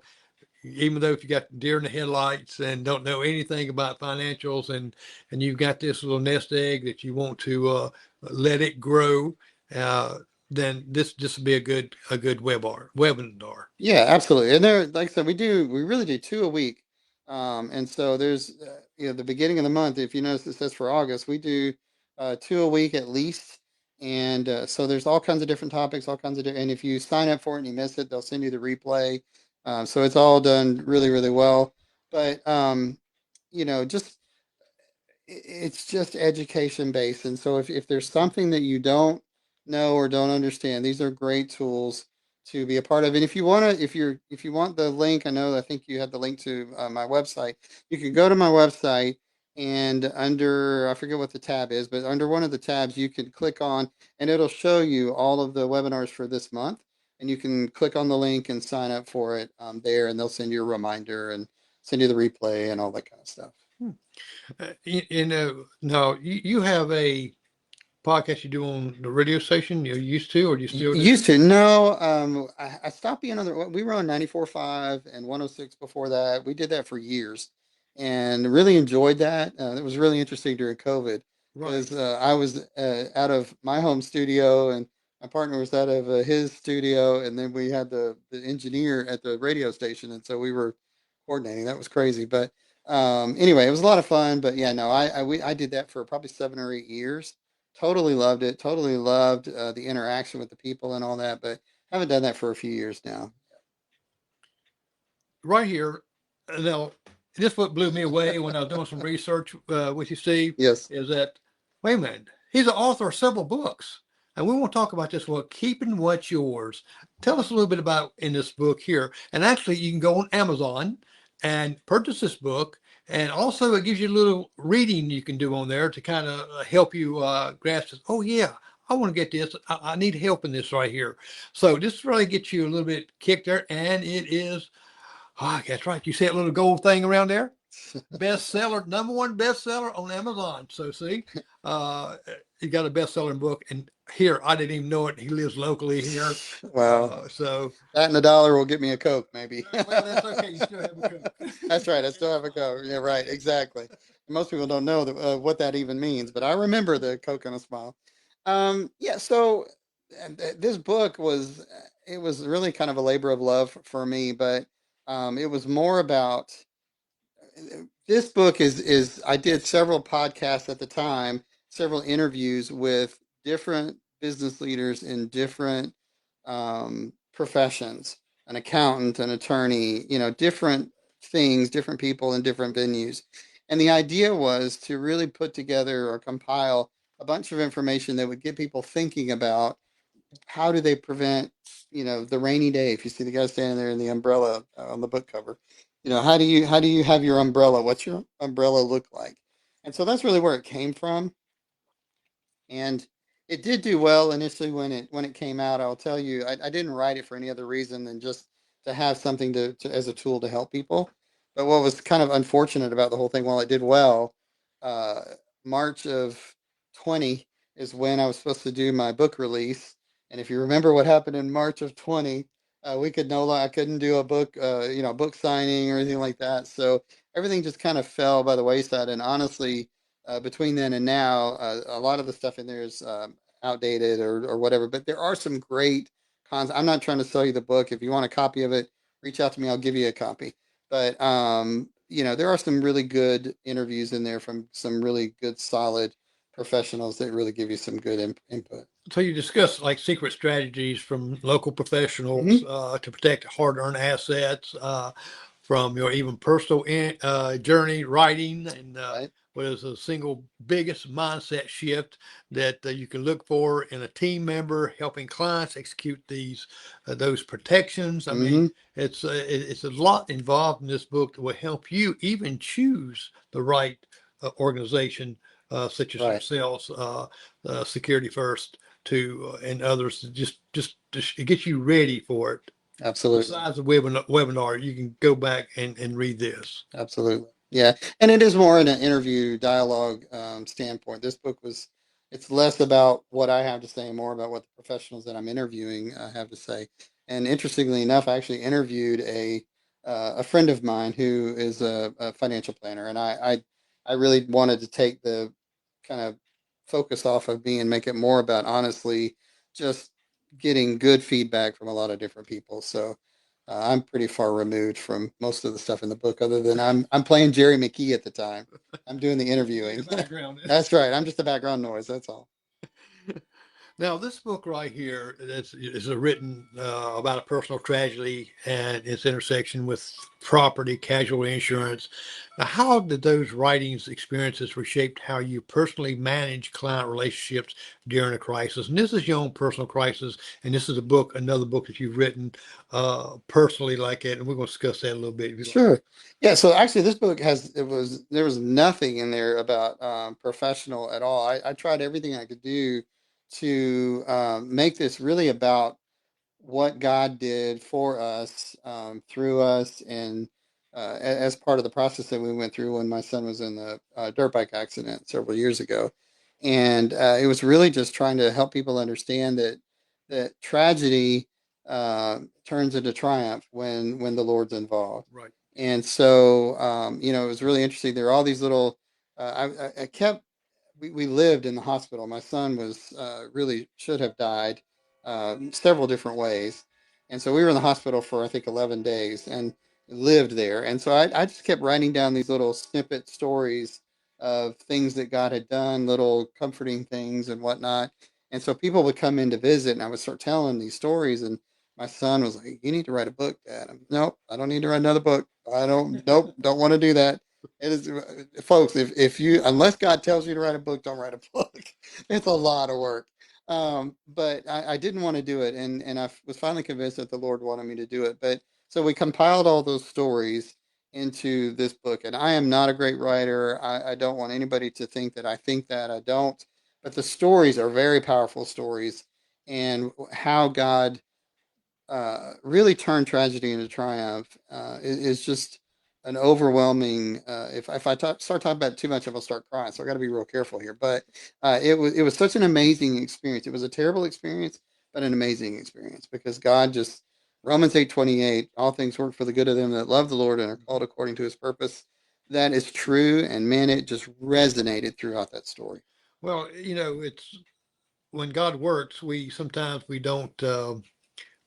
even though if you got deer in the headlights and don't know anything about financials, and you've got this little nest egg that you want to let it grow, uh, then this would be a good webinar. Yeah, absolutely. And there, like I said, we really do two a week. And so there's, the beginning of the month, if you notice it says for August, we do two a week at least. And so there's all kinds of different topics, all kinds of different, and if you sign up for it and you miss it, they'll send you the replay. So it's all done really, really well. But, just it's just education based. And so if there's something that you don't know or don't understand, these are great tools to be a part of. And if you want to, if you want the link, I think you have the link to my website. You can go to my website, and under, I forget what the tab is, but under one of the tabs you can click on, and it'll show you all of the webinars for this month. And you can click on the link and sign up for it there, and they'll send you a reminder and send you the replay and all that kind of stuff. Now you have a podcast you do on the radio station you used to, or you still do? Used to. No, I stopped being on we were on 94.5 and 106 before that. We did that for years and really enjoyed that. It was really interesting during COVID Right. because I was out of my home studio and My partner was out of his studio, and then we had the engineer at the radio station, and so we were coordinating. That was crazy, but anyway, it was a lot of fun. But yeah, no, I did that for probably 7 or 8 years. Totally loved it. Totally loved the interaction with the people and all that. But haven't done that for a few years now. Right here. Now, this what blew me away when I was doing some research with you, Steve, Yes. is that, wait a minute, he's the author of several books. And we want to talk about this book, Keeping What's Yours. Tell us a little bit about in this book here. And actually, you can go on Amazon and purchase this book. And also, it gives you a little reading you can do on there to kind of help you grasp this. Oh, yeah, I want to get this. I need help in this right here. So, this really gets you a little bit kicked there. And it is that's right. You see that little gold thing around there? Bestseller, number one bestseller on Amazon. So see, uh, he got a bestselling book, and here I didn't even know it. He lives locally here, Well, so that and $1 will get me a Coke, maybe. well, that's okay. You still have a Coke. That's right. I still have a Coke. Yeah, right. Exactly. Most people don't know what that even means, but I remember the Coke on a smile. Yeah. So this book was it was really kind of a labor of love for me, but it was more about this book is I did several podcasts at the time, several interviews with different business leaders in different professions, an accountant, an attorney, different things, different people in different venues. And the idea was to really put together or compile a bunch of information that would get people thinking about how do they prevent, the rainy day. If you see the guy standing there in the umbrella on the book cover, how do you have your umbrella? What's your umbrella look like? And so that's really where it came from. And it did do well initially when it came out. I'll tell you, I didn't write it for any other reason than just to have something to as a tool to help people. But what was kind of unfortunate about the whole thing, while it did well, uh, March of 20 is when I was supposed to do my book release. And if you remember what happened in March of 20, we could no longer I couldn't do a book, book signing or anything like that. So everything just kind of fell by the wayside. And honestly, between then and now, a lot of the stuff in there is outdated or whatever. But there are some great cons. I'm not trying to sell you the book. If you want a copy of it, reach out to me. I'll give you a copy. But there are some really good interviews in there from some really good, solid professionals that really give you some good input. So you discuss like secret strategies from local professionals Hmm. to protect hard-earned assets, from your even personal journey writing, and Right. what is the single biggest mindset shift that you can look for in a team member helping clients execute those protections. I mean, Hmm. it's a lot involved in this book that will help you even choose the right organization, such as Right. yourselves, Security First, to and others to just it gets you ready for it. Absolutely. Besides the webinar, you can go back and read this. Absolutely. Yeah. And it is more in an interview dialogue standpoint. This book it's less about what I have to say, more about what the professionals that I'm interviewing have to say. And interestingly enough, I actually interviewed a friend of mine who is a financial planner. And I really wanted to take the kind of focus off of me and make it more about honestly just getting good feedback from a lot of different people. So I'm pretty far removed from most of the stuff in the book, other than I'm playing Jerry McKee at the time. I'm doing the interviewing. Background. That's right. I'm just a background noise. That's all. Now, this book right here is written about a personal tragedy and its intersection with property casualty insurance. Now, how did those writings experiences reshape how you personally manage client relationships during a crisis? And this is your own personal crisis, and this is another book that you've written personally like it, and we're going to discuss that a little bit if you like. Sure. Yeah. So actually, this book there was nothing in there about professional at all. I tried everything I could do to make this really about what God did for us, through us, and as part of the process that we went through when my son was in the dirt bike accident several years ago. And it was really just trying to help people understand that tragedy turns into triumph when the Lord's involved. Right. And so, it was really interesting. There are all these little. I kept. We lived in the hospital. My son was really should have died several different ways. And so we were in the hospital for, I think, 11 days and lived there. And so I just kept writing down these little snippet stories of things that God had done, little comforting things and whatnot. And so people would come in to visit, and I would start telling these stories. And my son was like, "You need to write a book, Dad." Nope, I don't need to write another book. I don't, nope, don't want to do that. It is, folks, if you, unless God tells you to write a book, don't write a book. It's a lot of work. But I didn't want to do it. And I was finally convinced that the Lord wanted me to do it. But so we compiled all those stories into this book. And I am not a great writer. I don't want anybody to think that I think that. I don't. But the stories are very powerful stories, and how God really turned tragedy into triumph is just an overwhelming. If I start talking about it too much, I will start crying. So I got to be real careful here. But it was such an amazing experience. It was a terrible experience, but an amazing experience, because God just, Romans 8:28, all things work for the good of them that love the Lord and are called according to His purpose. That is true, and man, it just resonated throughout that story. Well, it's when God works, sometimes we don't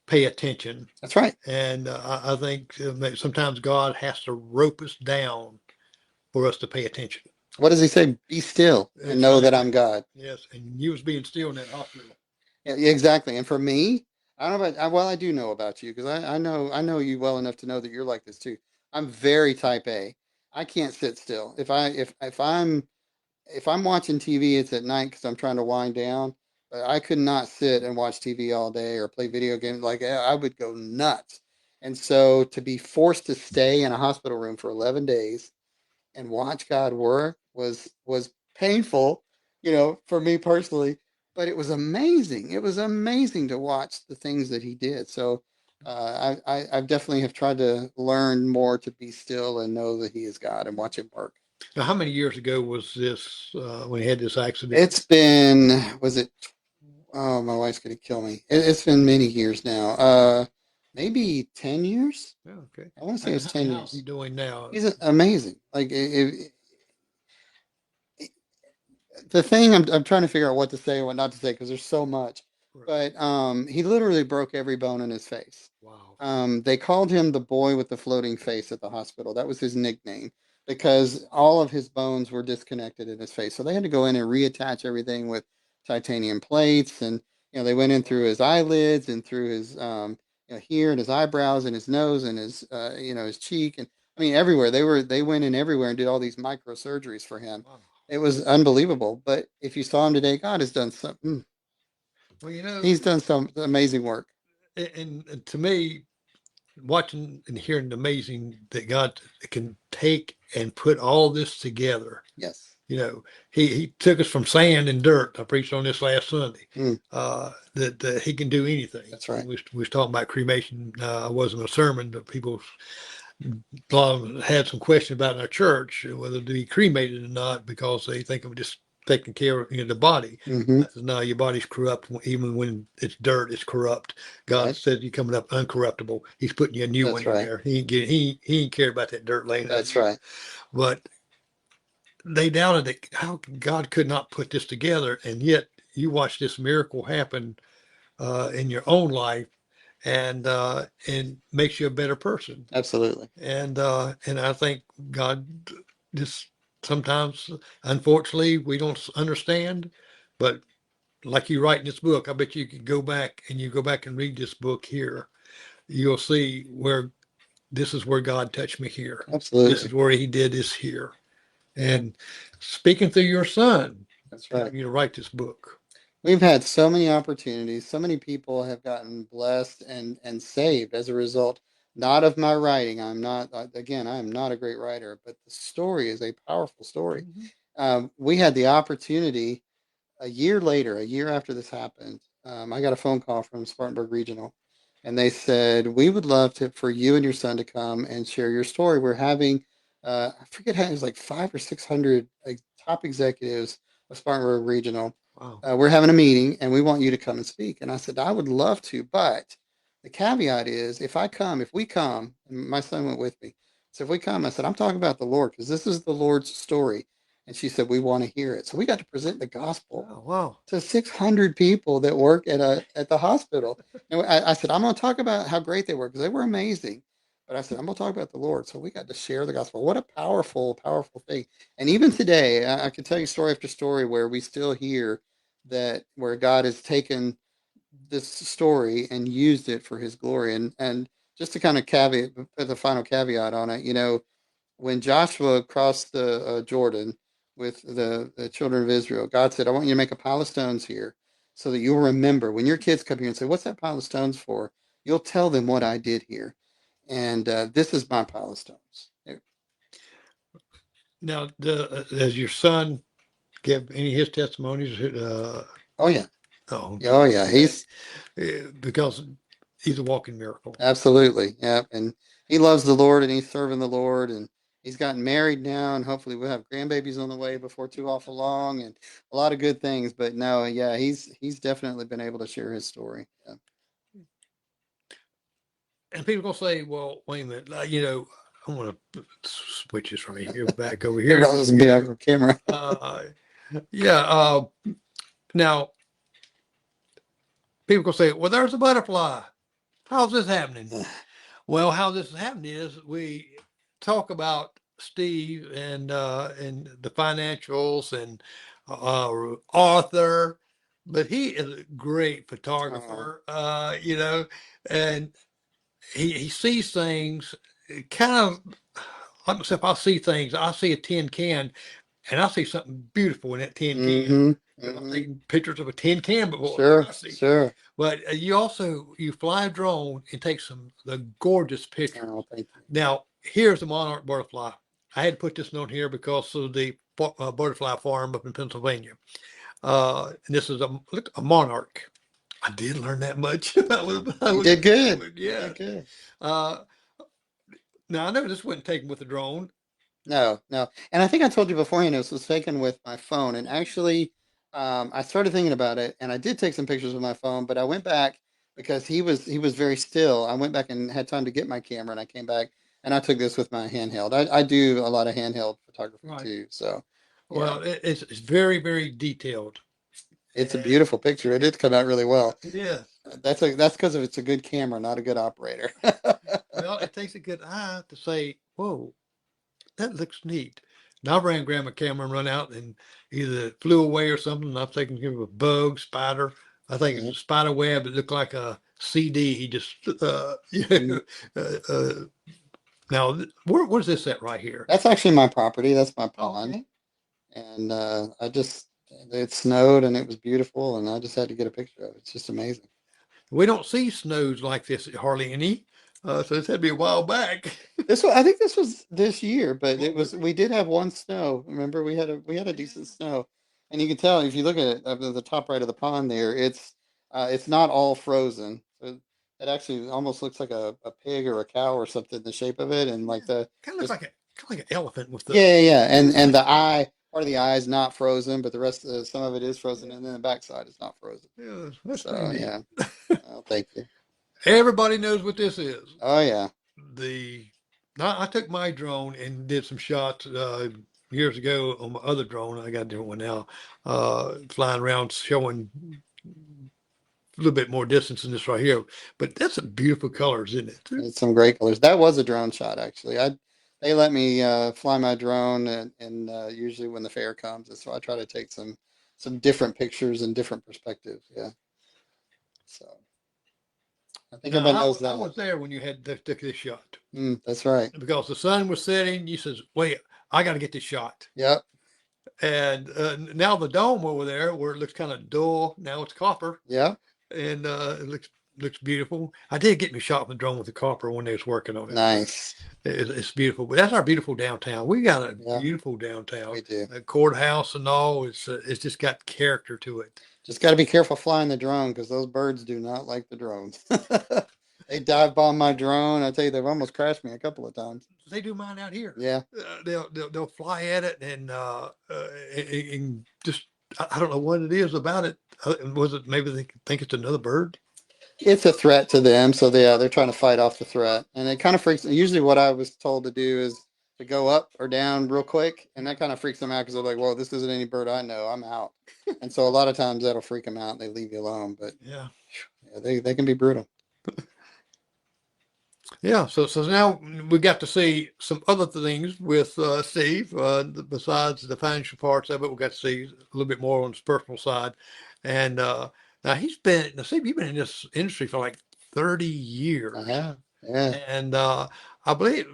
pay attention. That's right. And I think sometimes God has to rope us down for us to pay attention. What does He say? Be still and know that I'm Exactly. God. Yes. And you was being still in that hospital. Yeah, yeah, exactly. And for me, I don't know about, well, I do know about you, because I know you well enough to know that you're like this too. I'm very type A. I can't sit still. If I'm watching TV, it's at night because I'm trying to wind down. But I could not sit and watch TV all day or play video games. Like, I would go nuts. And so to be forced to stay in a hospital room for 11 days and watch God work was painful, for me personally, but it was amazing. It was amazing to watch the things that He did. So I definitely have tried to learn more to be still and know that He is God and watch Him work. Now, how many years ago was this when he had this accident? It's been, was it? Oh, my wife's gonna kill me. It's been many years now. Maybe 10 years. Yeah, okay. I want to say it was 10 How's he years. doing now? He's amazing. Like, the thing I'm trying to figure out what to say and what not to say, because there's so much. Right. But he literally broke every bone in his face. Wow. They called him the boy with the floating face at the hospital. That was his nickname, because all of his bones were disconnected in his face. So they had to go in and reattach everything with titanium plates. And they went in through his eyelids and through his here and his eyebrows and his nose and his his cheek, and I mean everywhere. They went in everywhere and did all these microsurgeries for him. Wow. It was unbelievable. But if you saw him today, God has done something. Well, He's done some amazing work. and to me, watching and hearing the amazing that God can take and put all this together. Yes. He took us from sand and dirt. I preached on this last Sunday. Mm, That he can do anything. that's right. We was talking about cremation. It wasn't a sermon, but people had some question about in our church whether to be cremated or not, because they think of just taking care of the body. Hmm. No, your body's corrupt. Even when it's dirt, it's corrupt. God Right. said you're coming up uncorruptible. He's putting you a new That's one in right. there. He ain't cared about that dirt laying under That's you. right. But they doubted it, how God could not put this together, and yet you watch this miracle happen in your own life, and makes you a better person. Absolutely. And I think God just sometimes, unfortunately, we don't understand, but like you write in this book, I bet you could go back and read this book here. You'll see where this is where God touched me here. This Absolutely. is where He did this here. And speaking through your son, That's telling right. you to write this book. We've had so many opportunities. So many people have gotten blessed and saved as a result, not of my writing. I'm not, again, I am not a great writer, but the story is a powerful story. Mhm. We had the opportunity a year later, a year after this happened. I got a phone call from Spartanburg Regional, and they said, "We would love for you and your son to come and share your story. We're having, I forget how, it was like 500 or 600 like, top executives of Spartanburg Regional. Wow. We're having a meeting, and we want you to come and speak." And I said, "I would love to, but the caveat is, if we come, and my son went with me. So if we come, I said, I'm talking about the Lord, because this is the Lord's story. And she said, we want to hear it. So we got to present the gospel Oh, wow. to 600 people that work at the hospital. And I said, I'm going to talk about how great they were because they were amazing. But I said, I'm going to talk about the Lord. So we got to share the gospel. What a powerful, powerful thing. And even today, I can tell you story after story where we still hear that where God has taken this story and used it for his glory. And just to kind of caveat, put the final caveat on it, when Joshua crossed the Jordan with the children of Israel, God said, I want you to make a pile of stones here so that you'll remember when your kids come here and say, what's that pile of stones for? You'll tell them what I did here. And this is my pile of stones. Now, does your son give any of his testimonies? Oh, yeah. Oh, Oh, yeah. He's because he's a walking miracle. absolutely. Yeah. And he loves the Lord and he's serving the Lord. And he's gotten married now. And hopefully we'll have grandbabies on the way before too awful long and a lot of good things. But no, yeah, he's definitely been able to share his story. Yeah. And people gonna say, "Well, wait a minute, I want to switch this from here back over here." Everybody doesn't be on camera. Uh, yeah. Now people gonna say, "Well, there's a butterfly. How's this happening?" Well, how this is happening is we talk about Steve and the financials and Arthur, but he is a great photographer. And he sees things kind of like myself. I see things. I see a tin can, and I see something beautiful in that tin can. Mm-hmm. I've Mm-hmm. taken pictures of a tin can before. Sure. I see. Sure. But you fly a drone and take the gorgeous pictures. Oh, thank you. Now here's the monarch butterfly. I had to put this note here because of the butterfly farm up in Pennsylvania. And this is a monarch. I did learn that much. You did good. Yeah. You did good. Uh, Now I know this wasn't taken with a drone. No, no. And I think I told you beforehand this was taken with my phone. And actually, I started thinking about it, and I did take some pictures with my phone. But I went back because he was very still. I went back and had time to get my camera, and I came back and I took this with my handheld. I do a lot of handheld photography Right. too. So yeah, Well, it's very, very detailed. it's a beautiful picture. It did come out really well. Yeah. That's because it's a good camera, not a good operator. Well, it takes a good eye to say, "Whoa, that looks neat." Now I ran grab my camera and run out and either it flew away or something. I've taken care of a bug, spider. I think it's a spider web. It looked like a CD. He just, now, where's this at right here? That's actually my property. That's my Oh, pond. okay. And it snowed and it was beautiful, and I just had to get a picture of it. It's just amazing. We don't see snows like this hardly any. So this had to be a while back. I think this was this year, but we did have one snow. Remember, we had a decent snow, and you can tell if you look at it up at the top right of the pond there, it's not all frozen. So it actually almost looks like a pig or a cow or something, the shape of it, and like the Kind of looks like an elephant with the. yeah, yeah, yeah. And the eye, part of the eye is not frozen, but the rest of some of it is frozen, and then the backside is not frozen. Yeah, that's So pretty neat. yeah, oh, thank you. Everybody knows what this is. Oh yeah, I took my drone and did some shots years ago on my other drone. I got a different one now, flying around showing a little bit more distance than this right here. But that's some beautiful colors, isn't it? it's some great colors. That was a drone shot actually. They let me fly my drone, and usually when the fair comes, and so I try to take some different pictures and different perspectives. Yeah, so I think Now, everybody knows I that. was there when you took this shot That's right. because the sun was setting. You says, "Wait, I got to get this shot." Yep. And now the dome over there, where it looks kind of dull, now it's copper, Yep. and it looks beautiful. I did get me shot with the drone with the copper when they was working on it. Nice. It's beautiful, but that's our beautiful downtown. We got a Yeah. beautiful downtown. We do. The courthouse and all. It's just got character to it. Just got to be careful flying the drone because those birds do not like the drones. They dive bomb my drone. I tell you, they've almost crashed me a couple of times. They do mine out here. Yeah. They'll fly at it and just I don't know what it is about it. Was it maybe they think it's another bird? It's a threat to them, so they're trying to fight off the threat, and it kind of freaks. Usually, what I was told to do is to go up or down real quick, and that kind of freaks them out because they're like, "Well, this isn't any bird I know. I'm out." And so a lot of times that'll freak them out and they leave you alone. But Yeah. yeah, they can be brutal. Yeah, so now we got to see some other things with Steve. Besides the financial parts of it, we got to see a little bit more on his personal side. And now Steve, you've been in this industry for like 30 I years, have, yeah. and I believe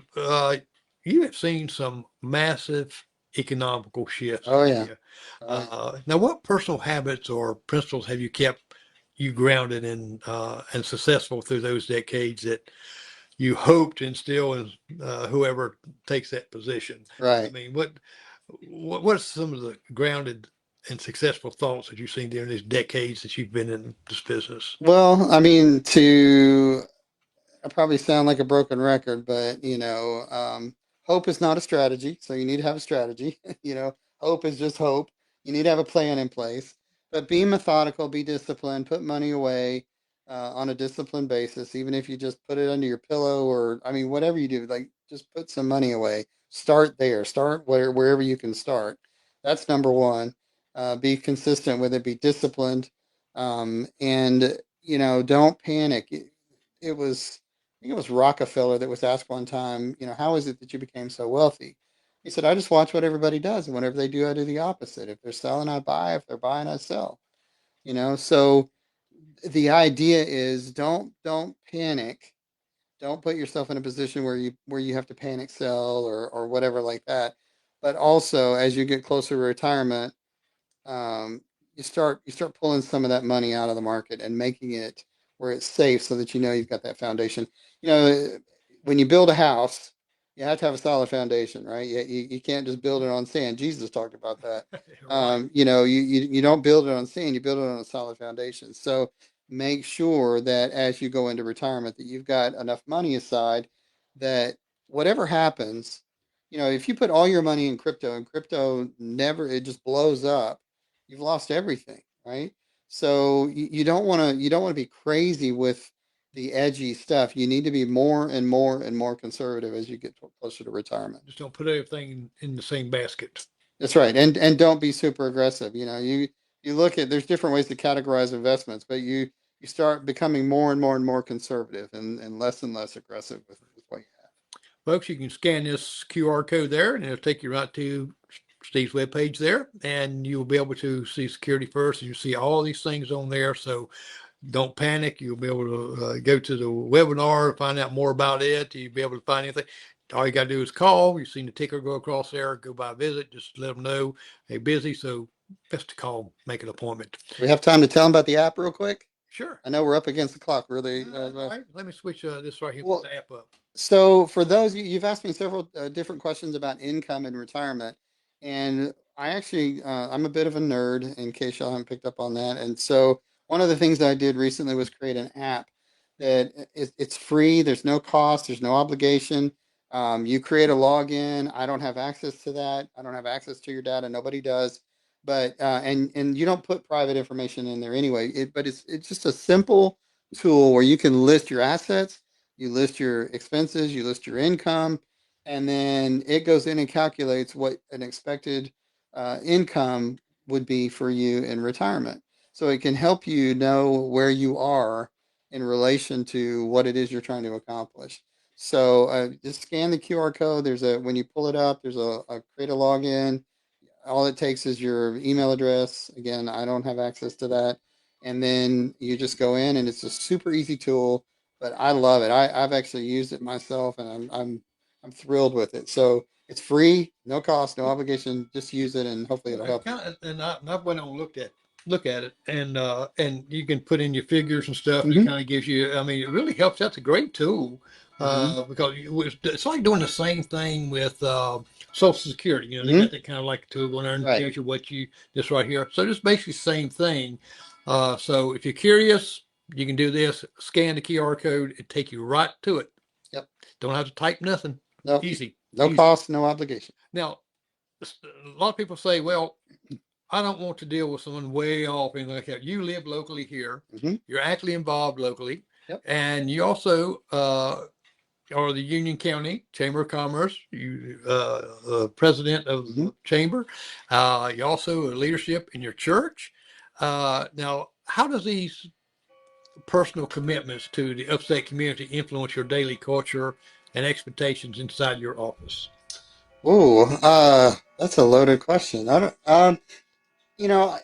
you have seen some massive economical shifts, Oh have yeah. you? Oh yeah. Now, what personal habits or principles have you kept you grounded in and successful through those decades that you hope to instill in whoever takes that position? I Right. mean, what are some of the grounded and successful thoughts that you've seen during these decades that you've been in this business? Well, I mean, to I probably sound like a broken record, but hope is not a strategy. So you need to have a strategy. Hope is just hope. You need to have a plan in place, but be methodical, be disciplined, put money away on a disciplined basis, even if you just put it under your pillow or, I mean, whatever you do, like just put some money away. Start there, start wherever you can start. That's number one. Be consistent with it, be disciplined, and, don't panic. It was I think it was Rockefeller that was asked one time, how is it that you became so wealthy? He said, I just watch what everybody does. And whatever they do, I do the opposite. If they're selling, I buy. If they're buying, I sell. So the idea is don't panic. Don't put yourself in a position where you have to panic sell or whatever like that. But also as you get closer to retirement, um, you start pulling some of that money out of the market and making it where it's safe so that you've got that foundation. You know, when you build a house, you have to have a solid foundation, right? You can't just build it on sand. Jesus talked about that. Right. You don't build it on sand, you build it on a solid foundation. So make sure that as you go into retirement that you've got enough money aside that whatever happens, if you put all your money in crypto and crypto never it just blows up, you've lost everything, right? So you don't want to be crazy with the edgy stuff. You need to be more and more and more conservative as you get closer to retirement. Just don't put everything in the same basket. That's right, and don't be super aggressive. You look at there's different ways to categorize investments, but you start becoming more and more and more conservative and less aggressive with what you have. Folks, you can scan this QR code there and it'll take you right to Steve's webpage there, and you'll be able to see Security First. And you see all these things on there. So don't panic. You'll be able to go to the webinar, find out more about it. You'll be able to find anything. All you got to do is call. You've seen the ticker go across there. Go by visit. Just let them know they're busy. So best to call, make an appointment. Do we have time to tell them about the app real quick? Sure. I know we're up against the clock, really. All right. Let me switch this right here. Well, Put the app up. So for those you've asked me several different questions about income and retirement, and I actually I'm a bit of a nerd in case y'all haven't picked up on that. And so one of the things that I did recently was create an app that it's free. There's no cost. There's no obligation. You create a login. I don't have access to that. I don't have access to your data. Nobody does. But and you don't put private information in there anyway. But it's just a simple tool where you can list your assets, you list your expenses, you list your income, and then it goes in and calculates what an expected income would be for you in retirement. So it can help you know where you are in relation to what it is you're trying to accomplish. So just scan the QR code. When you pull it up, there's a create a login. All it takes is your email address. Again, I don't have access to that. And then you just go in, and it's a super easy tool, but I love it. I've actually used it myself, and I'm thrilled with it. So it's free, no cost, no obligation. Just use it, and hopefully it'll help you. And I went on and look at it, and you can put in your figures and stuff. And it Hmm. kind of gives you. I mean, it really helps. That's a great tool Hmm. because it's like doing the same thing with Social Security. You know, they Hmm. got that kind of like tool on there and Right. tells you what you this right here. So just basically the same thing. So if you're curious, you can do this. Scan the QR code. It take you right to it. Yep. Don't have to type nothing. No, Easy, no easy. cost, no obligation. Now, a lot of people say, well, I don't want to deal with someone way off and like that. You live locally here. Hmm. You're actually involved locally, Yep. and you also are the Union County Chamber of Commerce, you president of the chamber. You also leadership in your church. Now, how does these personal commitments to the upstate community influence your daily culture and expectations inside your office? That's a loaded question. I don't, you know,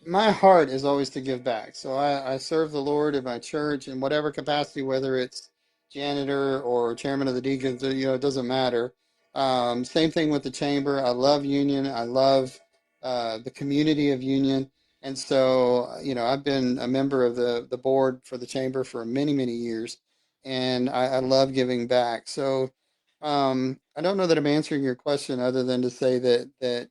my heart is always to give back. So I serve the Lord in my church in whatever capacity, whether it's janitor or chairman of the deacons, it doesn't matter. Same thing with the chamber. I love Union. I love the community of Union. And so, I've been a member of the board for the chamber for many, many years, and I love giving back. So, I don't know that I'm answering your question other than to say that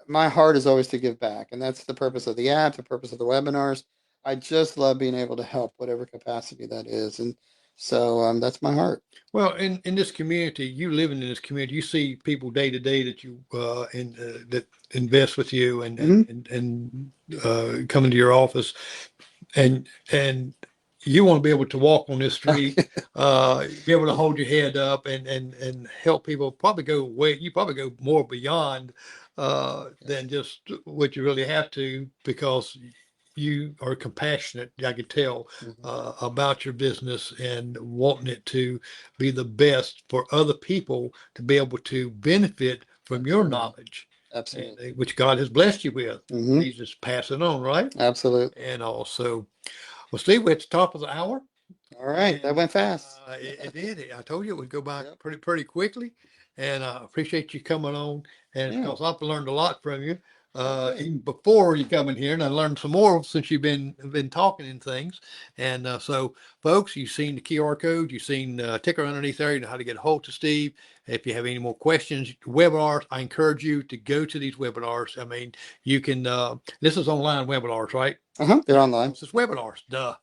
my heart is always to give back, and that's the purpose of the app, the purpose of the webinars. I just love being able to help, whatever capacity that is, and so that's my heart. Well, in this community, you living in this community, you see people day to day that that invest with you and come into your office, and you want to be able to walk on this street, be able to hold your head up and help people. You probably go more beyond than just what you really have to, because you are compassionate, I could tell, about your business and wanting it to be the best for other people to be able to benefit from your knowledge, Absolutely. which God has blessed you with. Hmm. He's just passing on, right? Absolutely. And also, well, Steve, we're at the top of the hour. All right, that went fast. It did. I told you it would go by Yep. pretty quickly, and I appreciate you coming on. And Yeah. because I've learned a lot from you, Okay. even before you come in here, and I learned some more since you've been talking and things. And so, folks, you've seen the QR code, you've seen ticker underneath there. You know how to get a hold to Steve. If you have any more questions, webinars, I encourage you to go to these webinars. I mean, you can. This is online webinars, right? They're online This is webinars. Duh.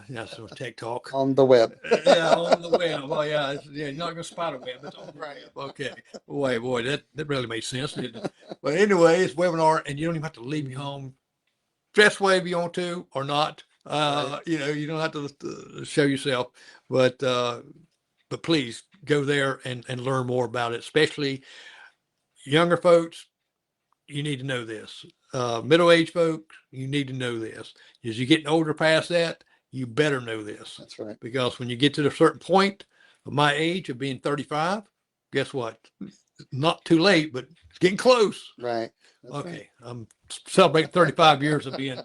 That's some tech talk. on the web. Yeah, on the web. Oh, yeah. You're not going to spider web. It's on the Right. web. Okay. Boy, that really made sense, didn't it? But anyway, it's webinar, and you don't even have to leave your home. Dress wave you want to or not. Right. You don't have to show yourself, but please go there and learn more about it, especially younger folks. You need to know this. Middle-aged folks, you need to know this. As you're getting older past that, you better know this. That's right. Because when you get to a certain point of my age of being 35, guess what? Not too late, but it's getting close. Right. That's Okay. right. I'm celebrating 35 years of being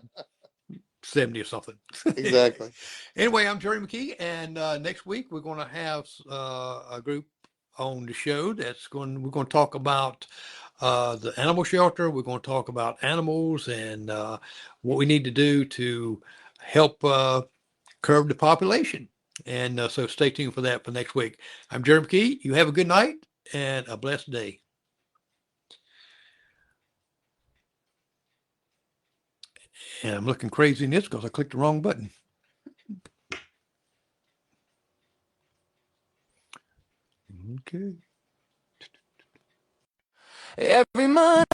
70 or something. Exactly. Anyway, I'm Jerry McKee, and next week we're going to have a group on the show we're going to talk about the animal shelter. We're going to talk about animals and what we need to do to help curb the population. And so stay tuned for that for next week. I'm Jerry McKee. You have a good night and a blessed day. And I'm looking crazy in this because I clicked the wrong button. Okay. Every month.